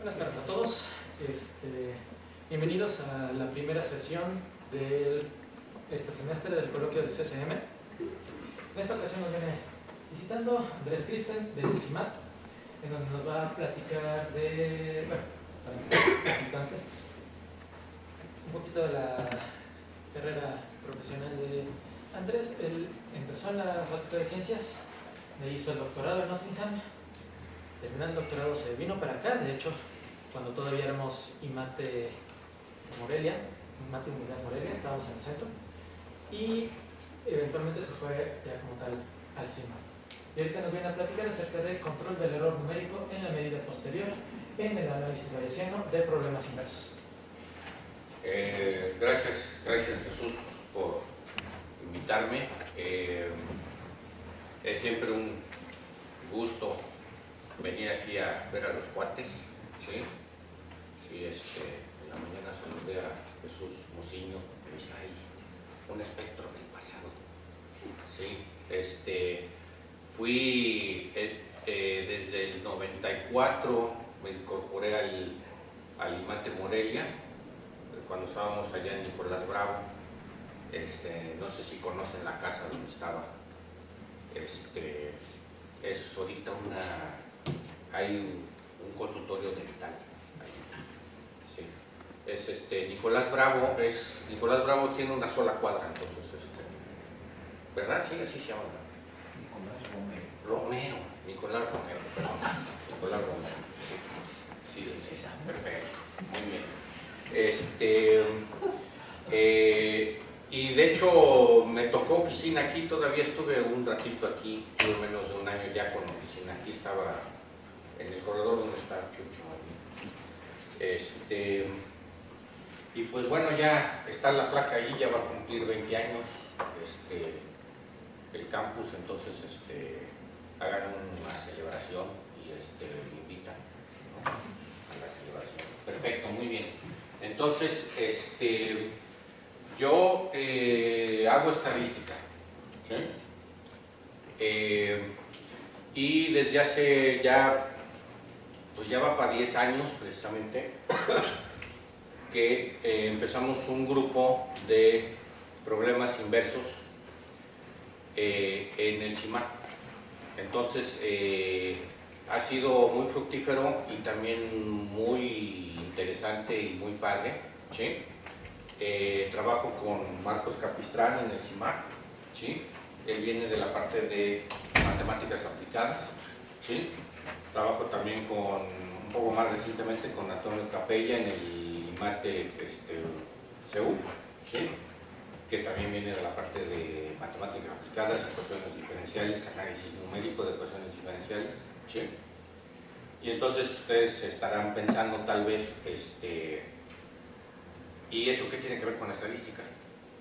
Buenas tardes a todos. Bienvenidos a la primera sesión de este semestre del coloquio de CCM. En esta ocasión nos viene visitando Andrés Kristen del CIMAT, en donde nos va a platicar de, bueno, para empezar, practicantes, un poquito de la carrera profesional de Andrés. Él empezó en la Facultad de Ciencias, le hizo el doctorado en Nottingham. Terminando el doctorado se vino para acá, de hecho, cuando todavía éramos IMATE Morelia, IMATE Unidad Morelia, estábamos en el centro, y eventualmente se fue ya como tal al CIMAT. Y ahorita nos viene a platicar acerca del control del error numérico en la medida posterior en el análisis bayesiano de problemas inversos. Gracias Jesús por invitarme. Es siempre un gusto venir aquí a ver a los cuates, ¿sí? Sí, en la mañana saludé a Jesús Mociño, que dice, ay, un espectro del pasado, ¿sí? Fui desde el 94, me incorporé al IMATE Morelia, cuando estábamos allá en Nicolás Bravo. No sé si conocen la casa donde estaba. Es ahorita hay un consultorio dental ahí. Sí. Nicolás Bravo tiene una sola cuadra, entonces, ¿verdad? Sí, así se llama. Nicolás Romero, perdón. Nicolás Romero. Sí, perfecto, muy bien. Y de hecho me tocó oficina aquí, todavía estuve un ratito aquí, por menos de un año ya con oficina. Aquí estaba en el corredor donde está Chucho. Y pues bueno, ya está la placa ahí, ya va a cumplir 20 años el campus, entonces hagan una celebración y me invitan, ¿no?, a la celebración. Perfecto, muy bien. Entonces, yo hago estadística, ¿sí? Y desde hace pues ya va para 10 años precisamente, que empezamos un grupo de problemas inversos en el CIMAT. Entonces, ha sido muy fructífero y también muy interesante y muy padre, ¿sí? Trabajo con Marcos Capistrán en el CIMAT, ¿sí? Él viene de la parte de matemáticas aplicadas, ¿sí? Trabajo también un poco más recientemente con Antonio Capella en el IMATE CEU, ¿sí?, que también viene de la parte de matemáticas aplicadas, ecuaciones diferenciales, análisis numérico de ecuaciones diferenciales, ¿sí? Y entonces ustedes estarán pensando tal vez, ¿y eso qué tiene que ver con la estadística?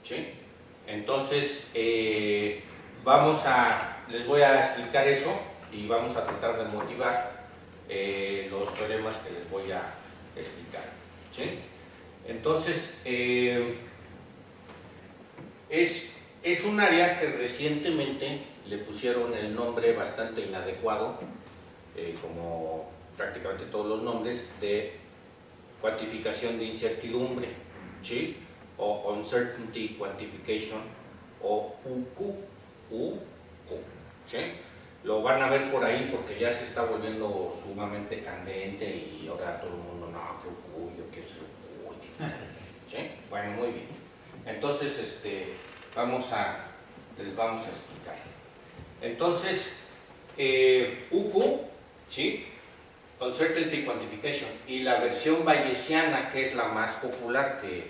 ¿Sí? Entonces, les voy a explicar eso y vamos a tratar de motivar los teoremas que les voy a explicar, ¿sí? Entonces, es un área que recientemente le pusieron el nombre bastante inadecuado, como prácticamente todos los nombres, de cuantificación de incertidumbre, ¿sí?, o Uncertainty Quantification, o UQ, ¿sí? Lo van a ver por ahí porque ya se está volviendo sumamente candente y ahora todo el mundo, no, que UQ, yo quiero ser UQ, ¿sí? Bueno, muy bien. Entonces, les vamos a explicar. Entonces, UQ, ¿sí?, Uncertainty Quantification, y la versión bayesiana, que es la más popular, que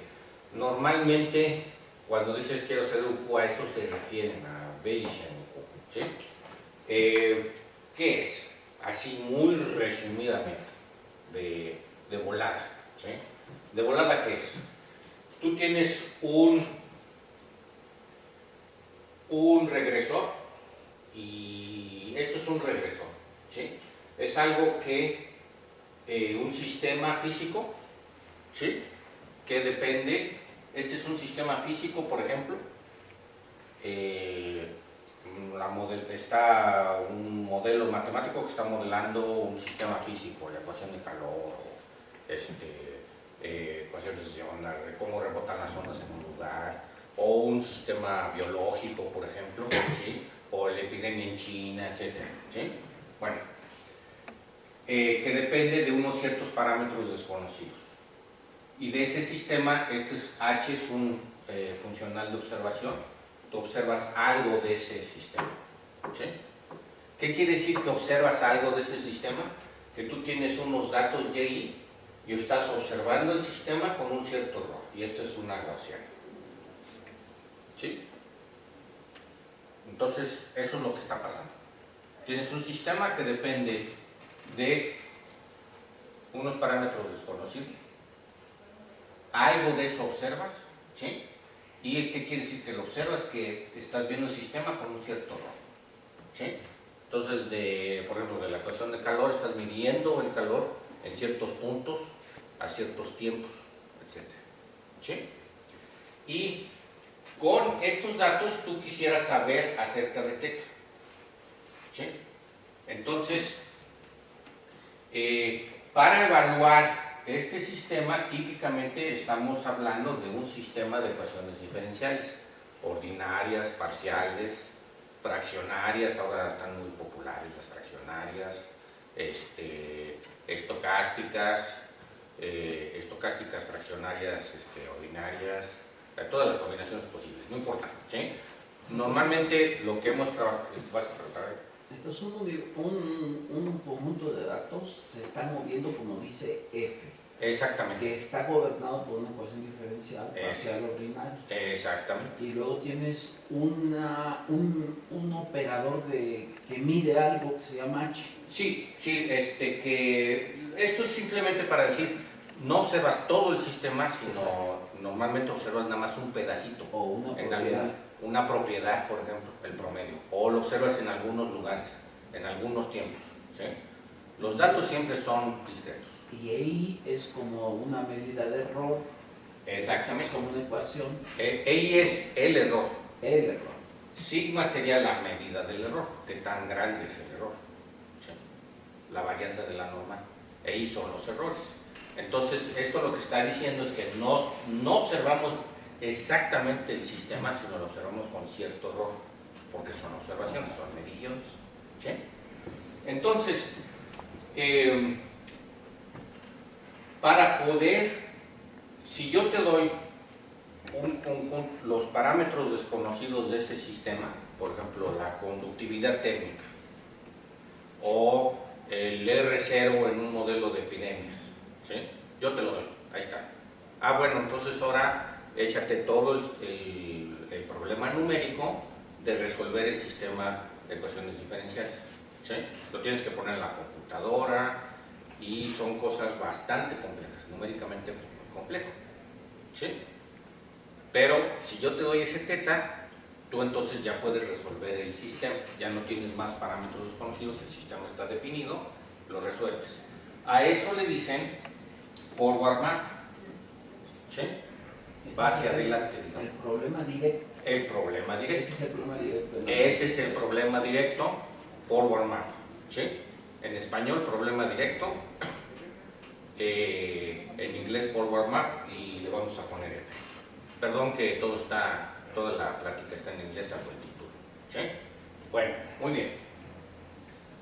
normalmente cuando dices quiero hacer UQ, a eso se refieren, a Bayesian UQ, ¿sí? ¿Qué es? Así muy resumidamente, de volada, ¿sí? De volada, ¿qué es? Tú tienes un regresor, y esto es un regresor, ¿sí? Es algo que un sistema físico, ¿sí?, que depende. Este es un sistema físico, por ejemplo. Está un modelo matemático que está modelando un sistema físico, la ecuación de calor, ecuaciones de onda, cómo rebotan las ondas en un lugar, o un sistema biológico, por ejemplo, ¿sí? O la epidemia en China, etc. ¿Sí? Bueno, que depende de unos ciertos parámetros desconocidos. Y de ese sistema, H es un funcional de observación. Tú observas algo de ese sistema. ¿Sí? ¿Qué quiere decir que observas algo de ese sistema? Que tú tienes unos datos Y y estás observando el sistema con un cierto error. Y esto es una gaussiana. ¿Sí? Entonces, eso es lo que está pasando. Tienes un sistema que depende de unos parámetros desconocidos. Algo de eso observas, ¿sí? ¿Y qué quiere decir que lo observas? Que estás viendo el sistema con un cierto error, ¿sí? Entonces, por ejemplo, de la ecuación de calor, estás midiendo el calor en ciertos puntos, a ciertos tiempos, etc. ¿Sí? Y con estos datos tú quisieras saber acerca de θ. ¿Sí? Entonces, para evaluar este sistema, típicamente estamos hablando de un sistema de ecuaciones diferenciales, ordinarias, parciales, fraccionarias, ahora están muy populares las fraccionarias, estocásticas, fraccionarias, ordinarias, todas las combinaciones posibles, no importa, ¿sí? Normalmente lo que hemos trabajado... ¿Vas a preguntar? Entonces un conjunto de datos se está moviendo como dice F. Exactamente. Que está gobernado por una ecuación diferencial parcial ordinaria. Exactamente. Y luego tienes un operador que mide algo que se llama H. Sí, que esto es simplemente para decir, no observas todo el sistema, sino normalmente observas nada más un pedacito. O una propiedad. Una propiedad, por ejemplo, el promedio. O lo observas en algunos lugares, en algunos tiempos. ¿Sí? Los datos siempre son discretos. Y ahí es como una medida de error. Exactamente. Es como una ecuación. Ahí es el error. El error. Sigma sería la medida del error, de tan grande es el error. ¿Sí? La varianza de la normal. Ahí son los errores. Entonces, esto lo que está diciendo es que no observamos exactamente el sistema, sino lo observamos con cierto error, porque son observaciones, son mediciones. ¿Sí? Entonces, para poder, si yo te doy los parámetros desconocidos de ese sistema, por ejemplo, la conductividad térmica o el R0 en un modelo de epidemias, ¿sí? Yo te lo doy, ahí está. Bueno, entonces ahora échate todo el problema numérico de resolver el sistema de ecuaciones diferenciales, ¿sí? Lo tienes que poner en la computadora y son cosas bastante complejas, numéricamente muy complejo, ¿sí? Pero si yo te doy ese θ, tú entonces ya puedes resolver el sistema, ya no tienes más parámetros desconocidos, el sistema está definido, lo resuelves. A eso le dicen forward map, ¿sí? Va hacia adelante, digamos. El problema directo. El problema directo. Ese es el problema directo. ¿No? Ese es el problema directo, forward map, ¿sí? En español, problema directo, en inglés, forward map, y le vamos a poner F. Perdón que toda la plática está en inglés salvo el título, ¿sí? Bueno, muy bien.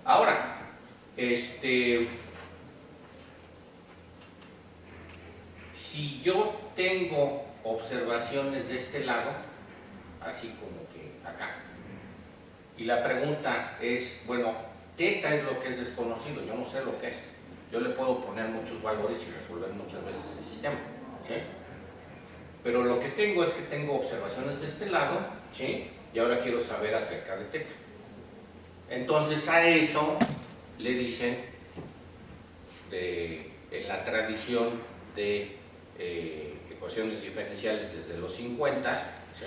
Ahora, si yo tengo observaciones de este lado, así como que acá, y la pregunta es, bueno, θ es lo que es desconocido, yo no sé lo que es. Yo le puedo poner muchos valores y resolver muchas veces el sistema, ¿sí? Pero lo que tengo es que tengo observaciones de este lado, ¿sí? Y ahora quiero saber acerca de θ. Entonces a eso le dicen, en la tradición de ecuaciones diferenciales desde los 50, ¿sí?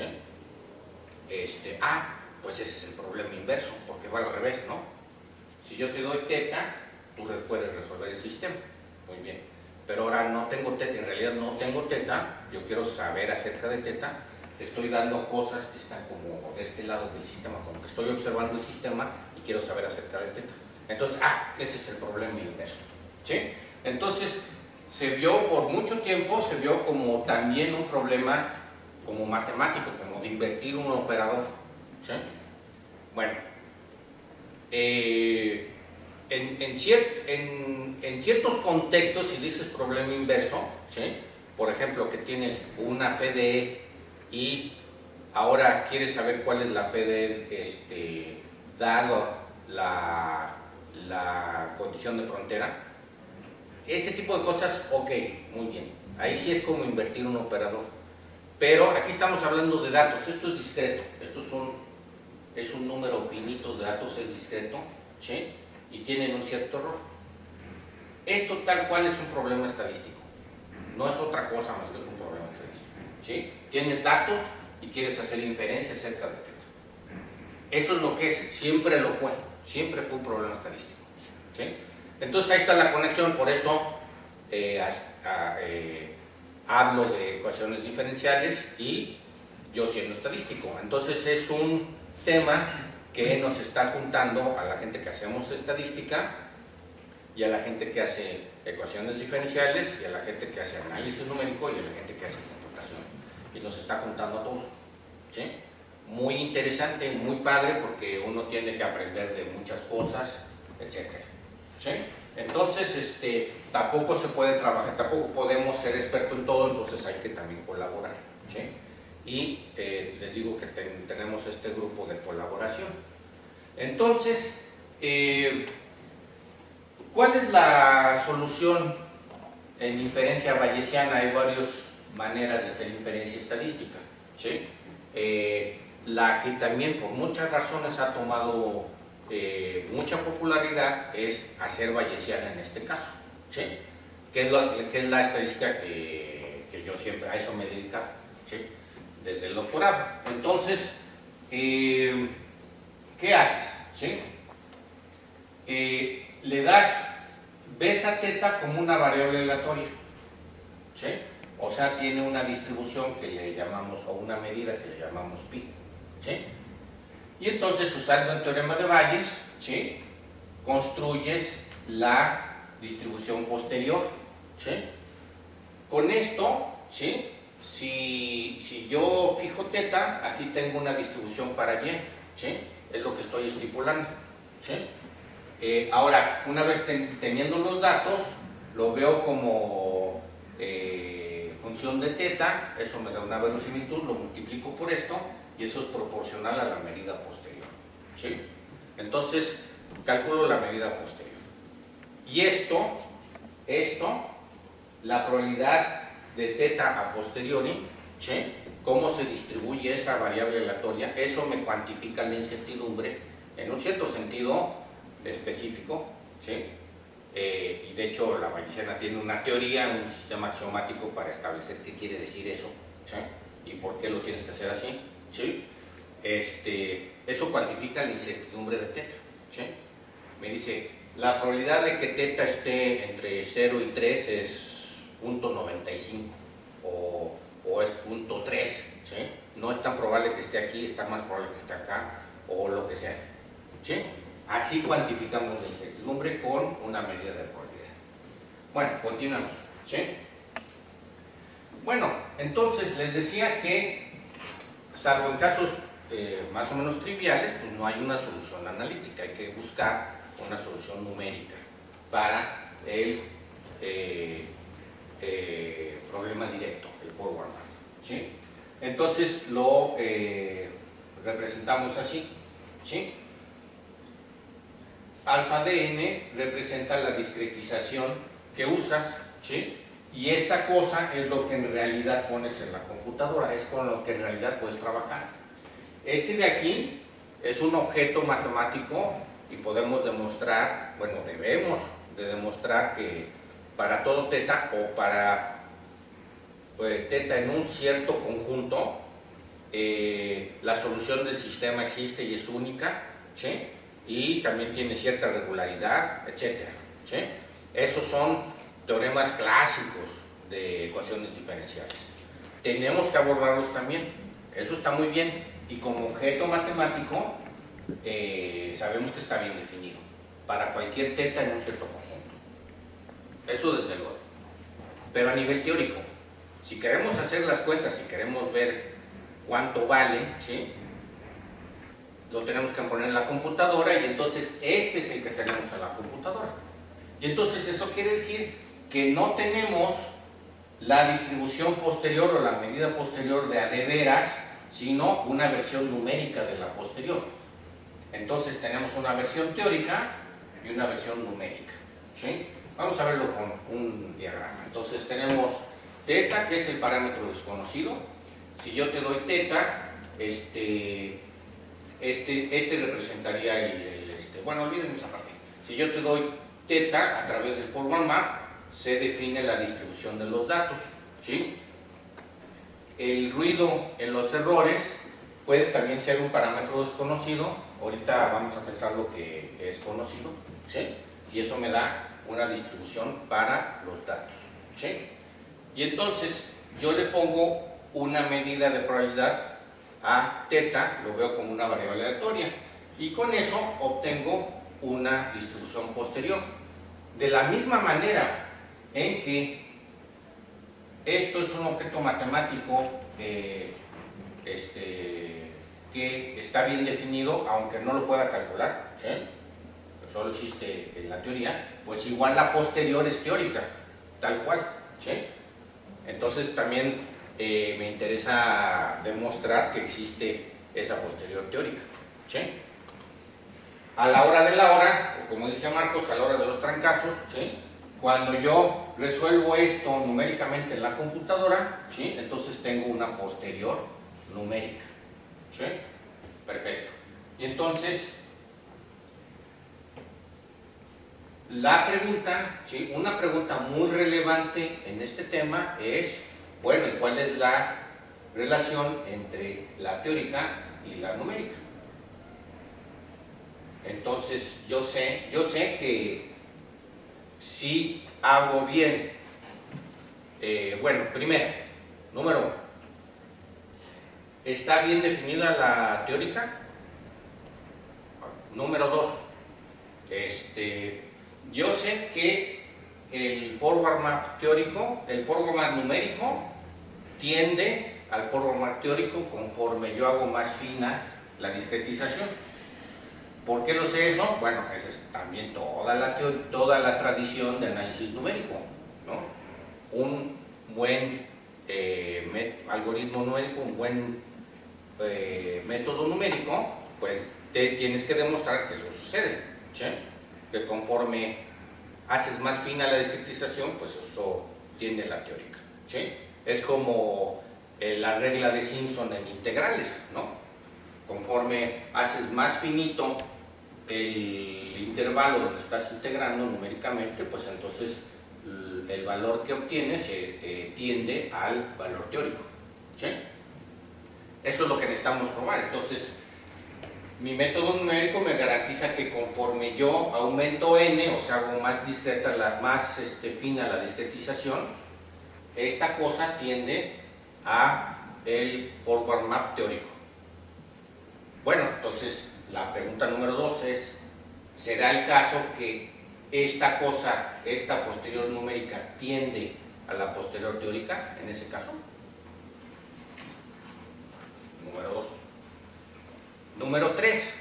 Pues ese es el problema inverso, porque va al revés, ¿no? Si yo te doy θ, tú puedes resolver el sistema, muy bien. Pero ahora no tengo θ, en realidad no tengo θ, yo quiero saber acerca de θ, te estoy dando cosas que están como de este lado del sistema, como que estoy observando el sistema y quiero saber acerca de θ. Entonces, ese es el problema inverso, ¿sí? Entonces, se vio por mucho tiempo, se vio como también un problema como matemático, como de invertir un operador. ¿Sí? Bueno, en ciertos contextos, si dices problema inverso, ¿sí? Por ejemplo, que tienes una PDE y ahora quieres saber cuál es la PDE dado la condición de frontera, ese tipo de cosas, ok, muy bien. Ahí sí es como invertir un operador. Pero aquí estamos hablando de datos, esto es discreto, esto es un número finito de datos, es discreto, ¿sí? Y tienen un cierto error. Esto tal cual es un problema estadístico, no es otra cosa más que un problema estadístico, ¿sí? Tienes datos y quieres hacer inferencias acerca de esto. Eso es lo que es, siempre lo fue, siempre fue un problema estadístico, ¿sí? Entonces ahí está la conexión, por eso hablo de ecuaciones diferenciales y yo siendo estadístico. Entonces es un tema que nos está juntando a la gente que hacemos estadística y a la gente que hace ecuaciones diferenciales y a la gente que hace análisis numérico y a la gente que hace computación. Y nos está juntando a todos, ¿sí? Muy interesante, muy padre porque uno tiene que aprender de muchas cosas, etcétera. ¿Sí? Entonces, tampoco se puede trabajar, tampoco podemos ser expertos en todo, entonces hay que también colaborar, ¿sí? Y les digo que tenemos este grupo de colaboración. Entonces, ¿cuál es la solución en inferencia bayesiana? Hay varias maneras de hacer inferencia estadística, ¿sí? La que también por muchas razones ha tomado mucha popularidad es hacer bayesiana en este caso, ¿sí? Que es la estadística que yo siempre a eso me he dedicado, ¿sí? Desde el doctorado. Entonces, ¿qué haces? ¿Sí? Ves a teta como una variable aleatoria, ¿sí? O sea, tiene una distribución que le llamamos, o una medida que le llamamos pi, ¿sí? Y entonces, usando el teorema de Bayes, ¿sí? Construyes la distribución posterior, ¿sí? Con esto, ¿sí? Si yo fijo teta, aquí tengo una distribución para y, ¿sí? Es lo que estoy estipulando, ¿sí? Ahora, una vez teniendo los datos, lo veo como función de teta, eso me da una verosimilitud, lo multiplico por esto, y eso es proporcional a la medida posterior, ¿sí? Entonces, calculo la medida posterior. Y esto, la probabilidad de teta a posteriori, ¿sí? Cómo se distribuye esa variable aleatoria, eso me cuantifica la incertidumbre en un cierto sentido específico, ¿sí? Y de hecho la bayesiana tiene una teoría, un sistema axiomático para establecer qué quiere decir eso, ¿sí? Y por qué lo tienes que hacer así, ¿sí? Eso cuantifica la incertidumbre de teta, ¿sí? Me dice, la probabilidad de que teta esté entre 0 y 3 es 0.95 o es 0.3, ¿sí? No es tan probable que esté aquí, está más probable que esté acá, o lo que sea, ¿sí? Así cuantificamos la incertidumbre con una medida de probabilidad. Bueno, continuamos, ¿sí? Bueno, entonces les decía que, salvo en casos más o menos triviales, pues no hay una solución analítica, hay que buscar una solución numérica para el problema directo, el forward mark, ¿sí? Entonces lo representamos así, ¿sí? Alfa de n representa la discretización que usas, ¿sí? Y esta cosa es lo que en realidad pones en la computadora, es con lo que en realidad puedes trabajar. Este de aquí es un objeto matemático y podemos demostrar, bueno, debemos de demostrar que para todo teta o para teta en un cierto conjunto, la solución del sistema existe y es única, ¿sí? Y también tiene cierta regularidad, etcétera, ¿sí? Esos son teoremas clásicos de ecuaciones diferenciales. Tenemos que abordarlos también, eso está muy bien, y como objeto matemático sabemos que está bien definido para cualquier teta en un cierto conjunto. Eso desde luego. pero a nivel teórico. Si queremos hacer las cuentas, si queremos ver cuánto vale, ¿sí?, lo tenemos que poner en la computadora y entonces este es el que tenemos en la computadora. Y entonces eso quiere decir que no tenemos la distribución posterior o la medida posterior de a de veras, sino una versión numérica de la posterior. Entonces tenemos una versión teórica y una versión numérica, ¿sí? Vamos a verlo con un diagrama. Entonces tenemos teta, que es el parámetro desconocido. Si yo te doy teta, este representaría bueno, olviden esa parte. Si yo te doy teta a través del forward map, se define la distribución de los datos, ¿sí? El ruido en los errores puede también ser un parámetro desconocido. Ahorita vamos a pensar lo que es conocido, ¿sí? Y eso me da una distribución para los datos, ¿sí? Y entonces yo le pongo una medida de probabilidad a teta, lo veo como una variable aleatoria, y con eso obtengo una distribución posterior. De la misma manera en que esto es un objeto matemático que está bien definido, aunque no lo pueda calcular, ¿sí?, solo existe en la teoría, pues igual la posterior es teórica, tal cual, ¿sí? Entonces también me interesa demostrar que existe esa posterior teórica, ¿sí? A la hora de la hora, o como dice Marcos, a la hora de los trancazos, ¿sí?, cuando yo resuelvo esto numéricamente en la computadora, ¿sí?, entonces tengo una posterior numérica, ¿sí? Perfecto. Y entonces, la pregunta, ¿sí?, una pregunta muy relevante en este tema es, bueno, ¿y cuál es la relación entre la teórica y la numérica? Entonces, yo sé que si hago bien, bueno, primero, número 1, ¿está bien definida la teórica? Número 2, yo sé que el forward map teórico, el forward map numérico, tiende al forward map teórico conforme yo hago más fina la discretización. ¿Por qué lo sé eso? Bueno, esa es también toda la tradición de análisis numérico, ¿no? Un buen algoritmo numérico, un buen método numérico, pues te tienes que demostrar que eso sucede, ¿sí?, que conforme haces más fina la discretización, pues eso tiende a la teórica, ¿sí? Es como la regla de Simpson en integrales, ¿no? Conforme haces más finito el intervalo donde estás integrando numéricamente, pues entonces el valor que obtienes tiende al valor teórico, ¿sí? Eso es lo que necesitamos probar. Entonces, mi método numérico me garantiza que conforme yo aumento n, o sea, hago más discreta, más fina la discretización, esta cosa tiende a el forward map teórico. Bueno, entonces la pregunta número 2 es, ¿será el caso que esta cosa, esta posterior numérica, tiende a la posterior teórica en ese caso? Número 2. Número 3,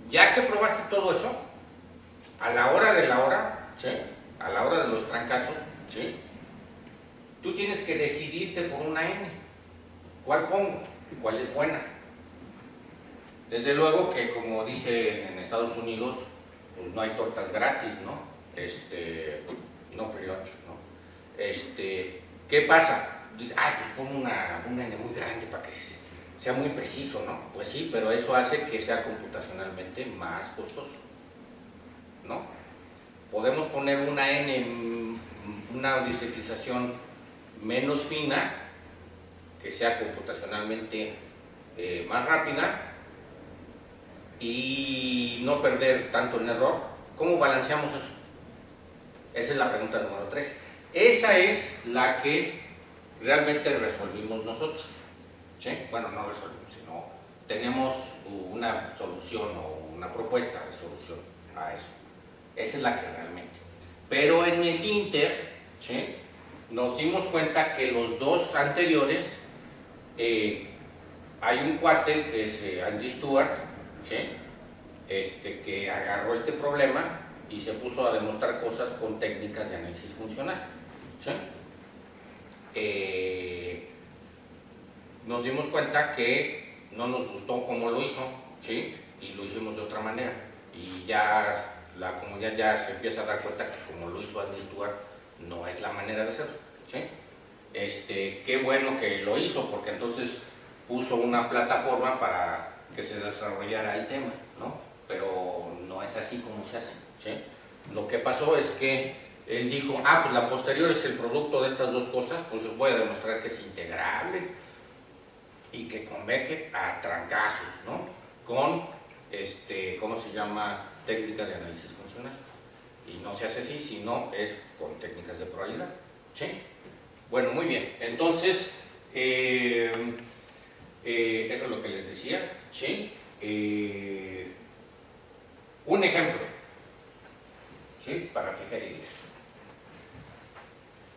ya que probaste todo eso, a la hora de la hora, ¿sí?, a la hora de los trancazos, ¿sí?, tú tienes que decidirte por una n. ¿Cuál pongo? ¿Cuál es buena? Desde luego que, como dice en Estados Unidos, pues no hay tortas gratis, ¿no? No free lunch, ¿no? ¿Qué pasa? Dice, pues pongo una n muy grande para que sea muy preciso, ¿no? Pues sí, pero eso hace que sea computacionalmente más costoso, ¿no? Podemos poner una n, una discretización menos fina, que sea computacionalmente más rápida y no perder tanto en error. ¿Cómo balanceamos eso? Esa es la pregunta número 3. Esa es la que realmente resolvimos nosotros, ¿sí? Bueno, no resolvimos, sino tenemos una solución o una propuesta de solución a eso. Esa es la que realmente. Pero en el Inter, ¿sí?, nos dimos cuenta que los dos anteriores, hay un cuate que es Andy Stewart, ¿sí? Que agarró este problema y se puso a demostrar cosas con técnicas de análisis funcional, ¿sí? Nos dimos cuenta que no nos gustó cómo lo hizo, ¿sí? Y lo hicimos de otra manera, y ya la comunidad ya se empieza a dar cuenta que como lo hizo Andy Stewart no es la manera de hacerlo, ¿sí? Qué bueno que lo hizo, porque entonces puso una plataforma para que se desarrollara el tema, ¿no? Pero no es así como se hace, ¿sí? Lo que pasó es que él dijo, pues la posterior es el producto de estas dos cosas, pues voy a demostrar que es integrable y que converge a trancazos, ¿no? Con, ¿cómo se llama? Técnicas de análisis funcional. Y no se hace así, sino es con técnicas de probabilidad, ¿sí? Bueno, muy bien. Entonces, eso es lo que les decía, ¿sí? Un ejemplo, ¿sí? Para fijar ideas.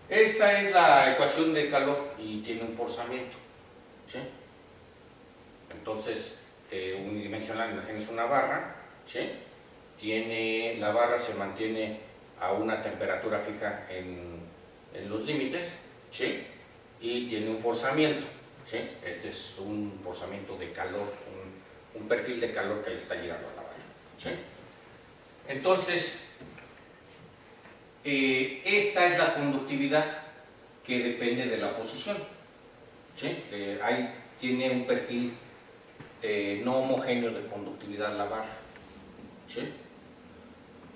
Esta es la ecuación de calor y tiene un forzamiento, ¿sí? Entonces, unidimensional, imagínense una barra, ¿sí? La barra se mantiene a una temperatura fija en los límites, ¿sí? Y tiene un forzamiento, ¿sí? Este es un forzamiento de calor, un perfil de calor que le está llegando a la barra, ¿sí? Entonces, esta es la conductividad que depende de la posición, ¿sí? Tiene un perfil no homogéneo de conductividad la barra, ¿sí?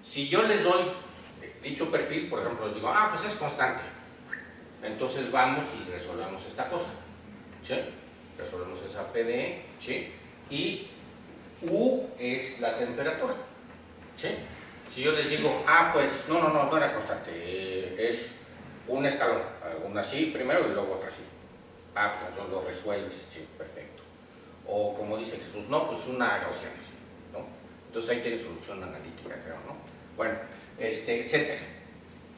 Si yo les doy dicho perfil, por ejemplo, les digo, pues es constante, entonces vamos y resolvemos esta cosa, ¿sí? Resolvemos esa PDE, ¿sí? Y U es la temperatura, ¿sí? Si yo les digo, pues no era constante, es un escalón, una así primero y luego otra así. Pues entonces lo resuelves, sí, perfecto. O como dice Jesús, no, pues una gaussiana, ¿no? Entonces ahí tiene solución analítica, creo, ¿no? Bueno, etcétera.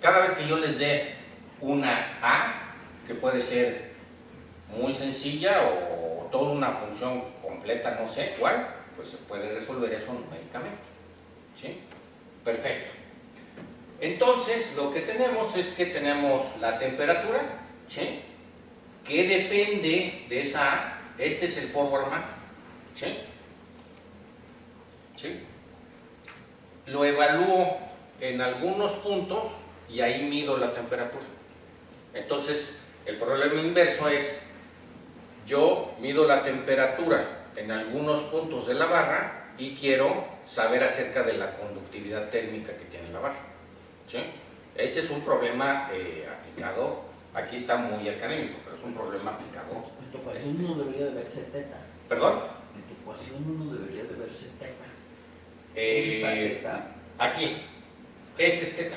Cada vez que yo les dé una A, que puede ser muy sencilla o toda una función completa, no sé cuál, pues se puede resolver eso numéricamente, ¿sí? Perfecto. Entonces, lo que tenemos es que tenemos la temperatura, ¿sí? Que depende de esa A. Este es el forward map, ¿sí? ¿Sí? Lo evalúo en algunos puntos y ahí mido la temperatura. Entonces, el problema inverso es, yo mido la temperatura en algunos puntos de la barra y quiero saber acerca de la conductividad térmica que tiene la barra, ¿sí? Ese es un problema aplicado, aquí está muy académico, pero es un problema aplicado. En tu ecuación uno debería de verse teta. ¿Perdón? En tu ecuación uno debería de verse teta. ¿Dónde está teta? Aquí. Este es teta.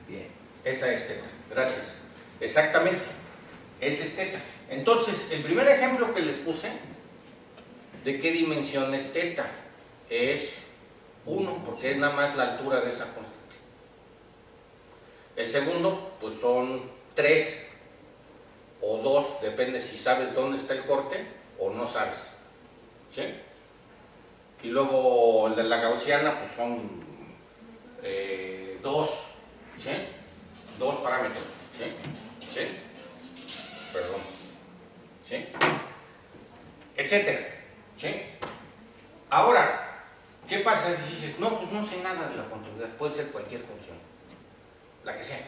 Bien. Esa es teta. Gracias. Exactamente. Ese es teta. Entonces, el primer ejemplo que les puse, ¿de qué dimensión es teta? Es 1, porque es nada más la altura de esa constante. El segundo, pues son 3 o 2, depende si sabes dónde está el corte o no sabes, ¿sí? Y luego el de la gaussiana, pues son 2, ¿sí? 2 parámetros, ¿sí? ¿Sí? Perdón, ¿sí? Etcétera, ¿sí? Ahora, ¿qué pasa si dices, no, pues no sé nada de la conductividad? Puede ser cualquier función, la que sea.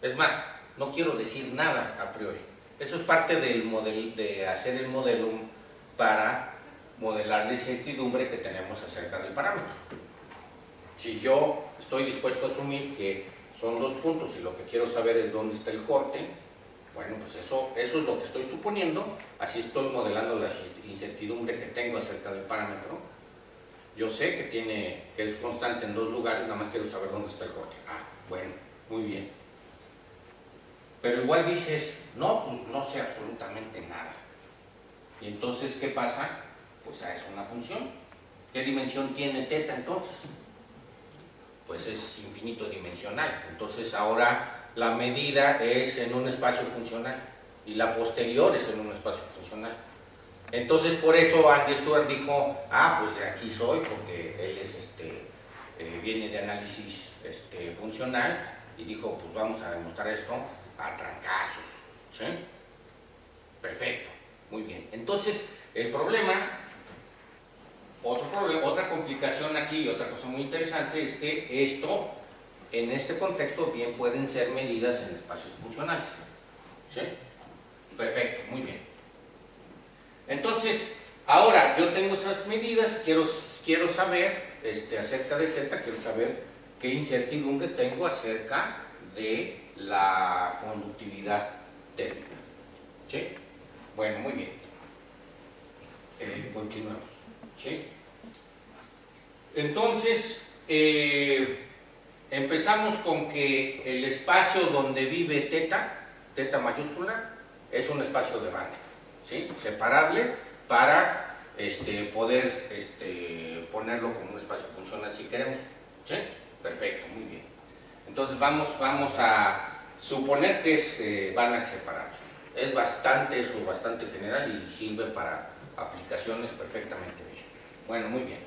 Es más, no quiero decir nada a priori. Eso es parte del modelo, de hacer el modelo para modelar la incertidumbre que tenemos acerca del parámetro. Si yo estoy dispuesto a asumir que son 2 puntos y lo que quiero saber es dónde está el corte, bueno, pues eso es lo que estoy suponiendo, así estoy modelando la incertidumbre que tengo acerca del parámetro. Yo sé que es constante en 2 lugares, nada más quiero saber dónde está el corte. Bueno, muy bien. Pero igual dices, no, pues no sé absolutamente nada. Y entonces, ¿qué pasa? Pues es una función. ¿Qué dimensión tiene teta entonces? Pues es infinito dimensional. Entonces ahora la medida es en un espacio funcional y la posterior es en un espacio funcional. Entonces por eso Andy Stewart dijo, pues de aquí soy, porque él es viene de análisis funcional, y dijo, pues vamos a demostrar esto a trancazos, ¿sí? Perfecto, muy bien. Entonces el problema, otra complicación aquí, otra cosa muy interesante, es que esto, en este contexto, bien pueden ser medidas en espacios funcionales, ¿sí? Perfecto, muy bien. Entonces, ahora yo tengo esas medidas, quiero saber acerca de teta, quiero saber qué incertidumbre tengo acerca de la conductividad térmica, ¿sí? Bueno, muy bien. Continuamos, ¿sí? Entonces, empezamos con que el espacio donde vive teta mayúscula, es un espacio de banda, ¿sí? Separable para poder ponerlo como un espacio funcional si queremos, ¿sí? Perfecto, muy bien. Entonces vamos a suponer que es Banach separable. Es bastante general y sirve para aplicaciones perfectamente bien. Bueno, muy bien.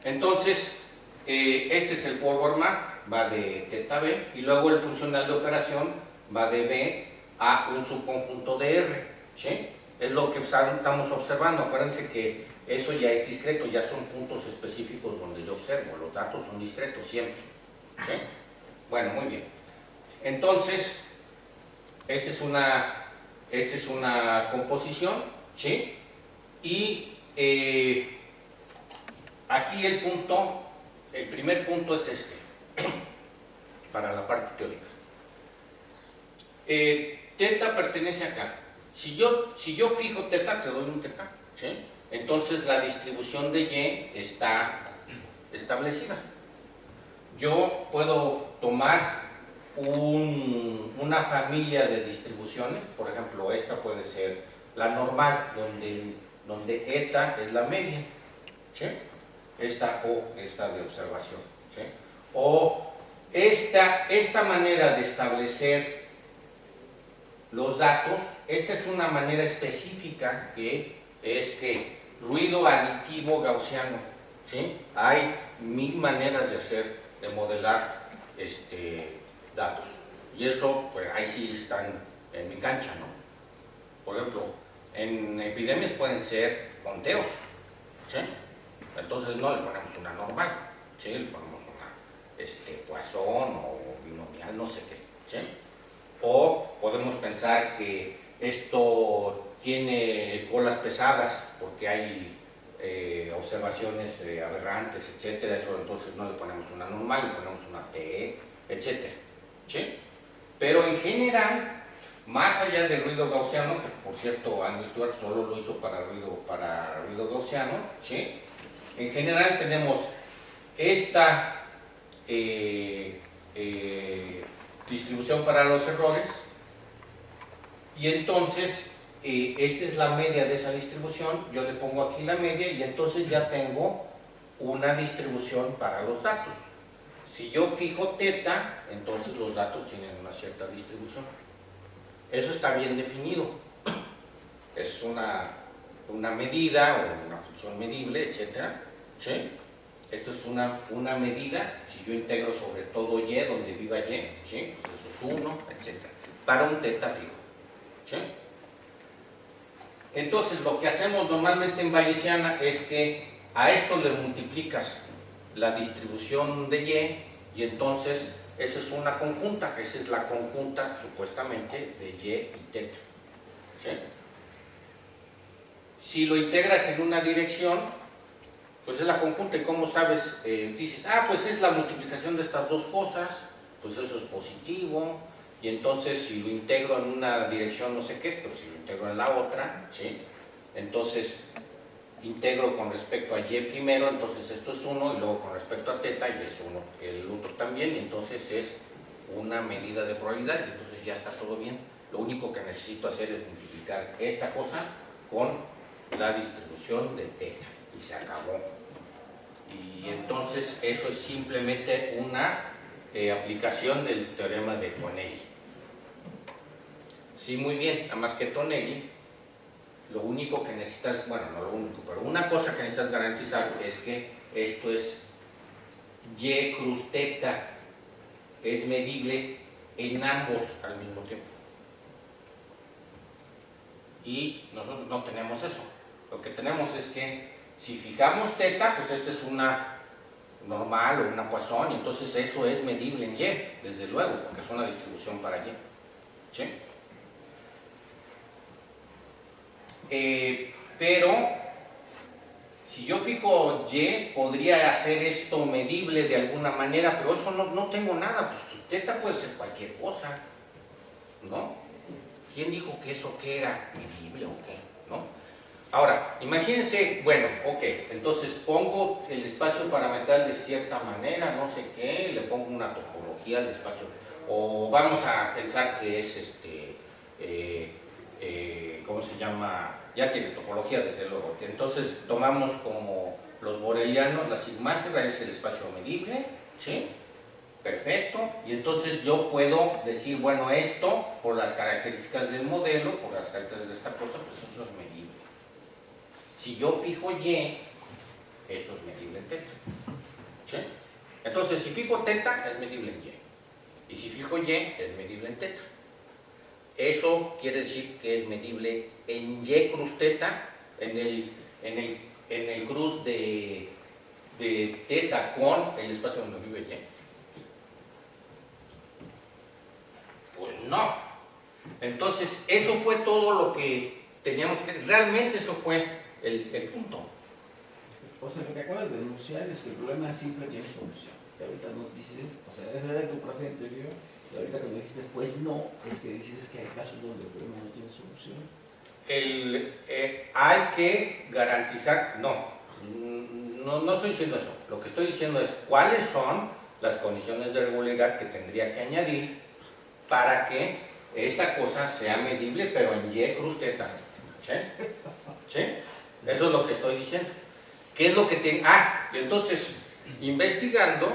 Entonces, este es el forward map, va de teta B, y luego el funcional de operación va de B a un subconjunto de R, ¿sí? Es lo que estamos observando. Acuérdense que eso ya es discreto, ya son puntos específicos donde yo observo. Los datos son discretos siempre, ¿sí? Bueno, muy bien. Entonces, esta es una composición, ¿sí? Y aquí el primer punto es para la parte teórica. Teta pertenece acá. Si yo fijo teta, te doy un teta, ¿sí? Entonces la distribución de Y está establecida. Yo puedo tomar una familia de distribuciones, por ejemplo, esta puede ser la normal, donde eta es la media, ¿sí? Esta de observación, ¿sí? O esta manera de establecer los datos, esta es una manera específica que es que ruido aditivo gaussiano, ¿sí? Hay 1000 maneras de modelar datos, y eso, pues ahí sí están en mi cancha, ¿no? Por ejemplo, en epidemias pueden ser conteos, ¿sí? Entonces no le ponemos una normal, ¿sí? Le ponemos una Poisson o binomial, no sé qué, ¿sí? O podemos pensar que esto tiene colas pesadas porque hay observaciones aberrantes, etcétera. Eso, entonces no le ponemos una normal, le ponemos una TE, etcétera, ¿sí? Pero en general, más allá del ruido gaussiano, que por cierto Andy Stewart solo lo hizo para ruido gaussiano, ¿sí? En general tenemos esta distribución para los errores, y entonces esta es la media de esa distribución. Yo le pongo aquí la media y entonces ya tengo una distribución para los datos. Si yo fijo teta, entonces los datos tienen una cierta distribución. Eso está bien definido. Es una medida o una función medible, etcétera, ¿sí? Esto es una medida. Si yo integro sobre todo y donde viva y, ¿sí? Pues eso es 1, etcétera, para un teta fijo, ¿sí? Entonces lo que hacemos normalmente en bayesiana es que a esto le multiplicas la distribución de y entonces esa es una conjunta, esa es la conjunta supuestamente de y teta, ¿sí? Si lo integras en una dirección, pues es la conjunta. ¿Y cómo sabes? Dices, pues es la multiplicación de estas dos cosas, pues eso es positivo, y entonces si lo integro en una dirección no sé qué es, pero si lo integro en la otra, ¿sí? Entonces integro con respecto a y primero, entonces esto es 1, y luego con respecto a teta, y es 1 el otro también, y entonces es una medida de probabilidad, y entonces ya está todo bien. Lo único que necesito hacer es multiplicar esta cosa con la distribución de teta, y se acabó. Y entonces eso es simplemente una aplicación del teorema de Connelly, Sí, muy bien, nada más que Tonelli, lo único que necesitas, bueno, no lo único, pero una cosa que necesitas garantizar es que esto es y cruz teta, es medible en ambos al mismo tiempo. Y nosotros no tenemos eso. Lo que tenemos es que si fijamos teta, pues esta es una normal o una Poisson, y entonces eso es medible en y, desde luego, porque es una distribución para y. ¿Sí? Pero si yo fijo y, podría hacer esto medible de alguna manera, pero eso no tengo nada, pues teta puede ser cualquier cosa, ¿no? ¿Quién dijo que eso qué era medible o qué? ¿No? Ahora, imagínense, bueno, ok, entonces pongo el espacio parametral de cierta manera, no sé qué, le pongo una topología al espacio, o vamos a pensar que es ¿cómo se llama? Ya tiene topología, desde luego. Entonces tomamos como los borelianos, la sigmálgebra es el espacio medible, ¿sí? Perfecto, y entonces yo puedo decir, bueno, esto, por las características del modelo, por las características de esta cosa, pues eso es medible. Si yo fijo y, esto es medible en teta, ¿sí? Entonces, si fijo teta, es medible en y. Y si fijo y, es medible en teta. Eso quiere decir que es medible en y cruz teta, en el cruz de teta con el espacio donde vive y. Pues no. Entonces, eso fue todo lo que teníamos que... Realmente eso fue el punto. O sea, lo que acabas de denunciar es que el problema siempre tiene solución. Y ahorita nos dices, o sea, esa era tu frase anterior, y ahorita cuando dijiste, pues no, es que dices que hay casos donde el problema no tiene solución. Hay que garantizar... No estoy diciendo eso. Lo que estoy diciendo es cuáles son las condiciones de regularidad que tendría que añadir para que esta cosa sea medible, pero en y cruz teta. ¿Sí? ¿Sí? Eso es lo que estoy diciendo. ¿Qué es lo que tiene? Y entonces, investigando,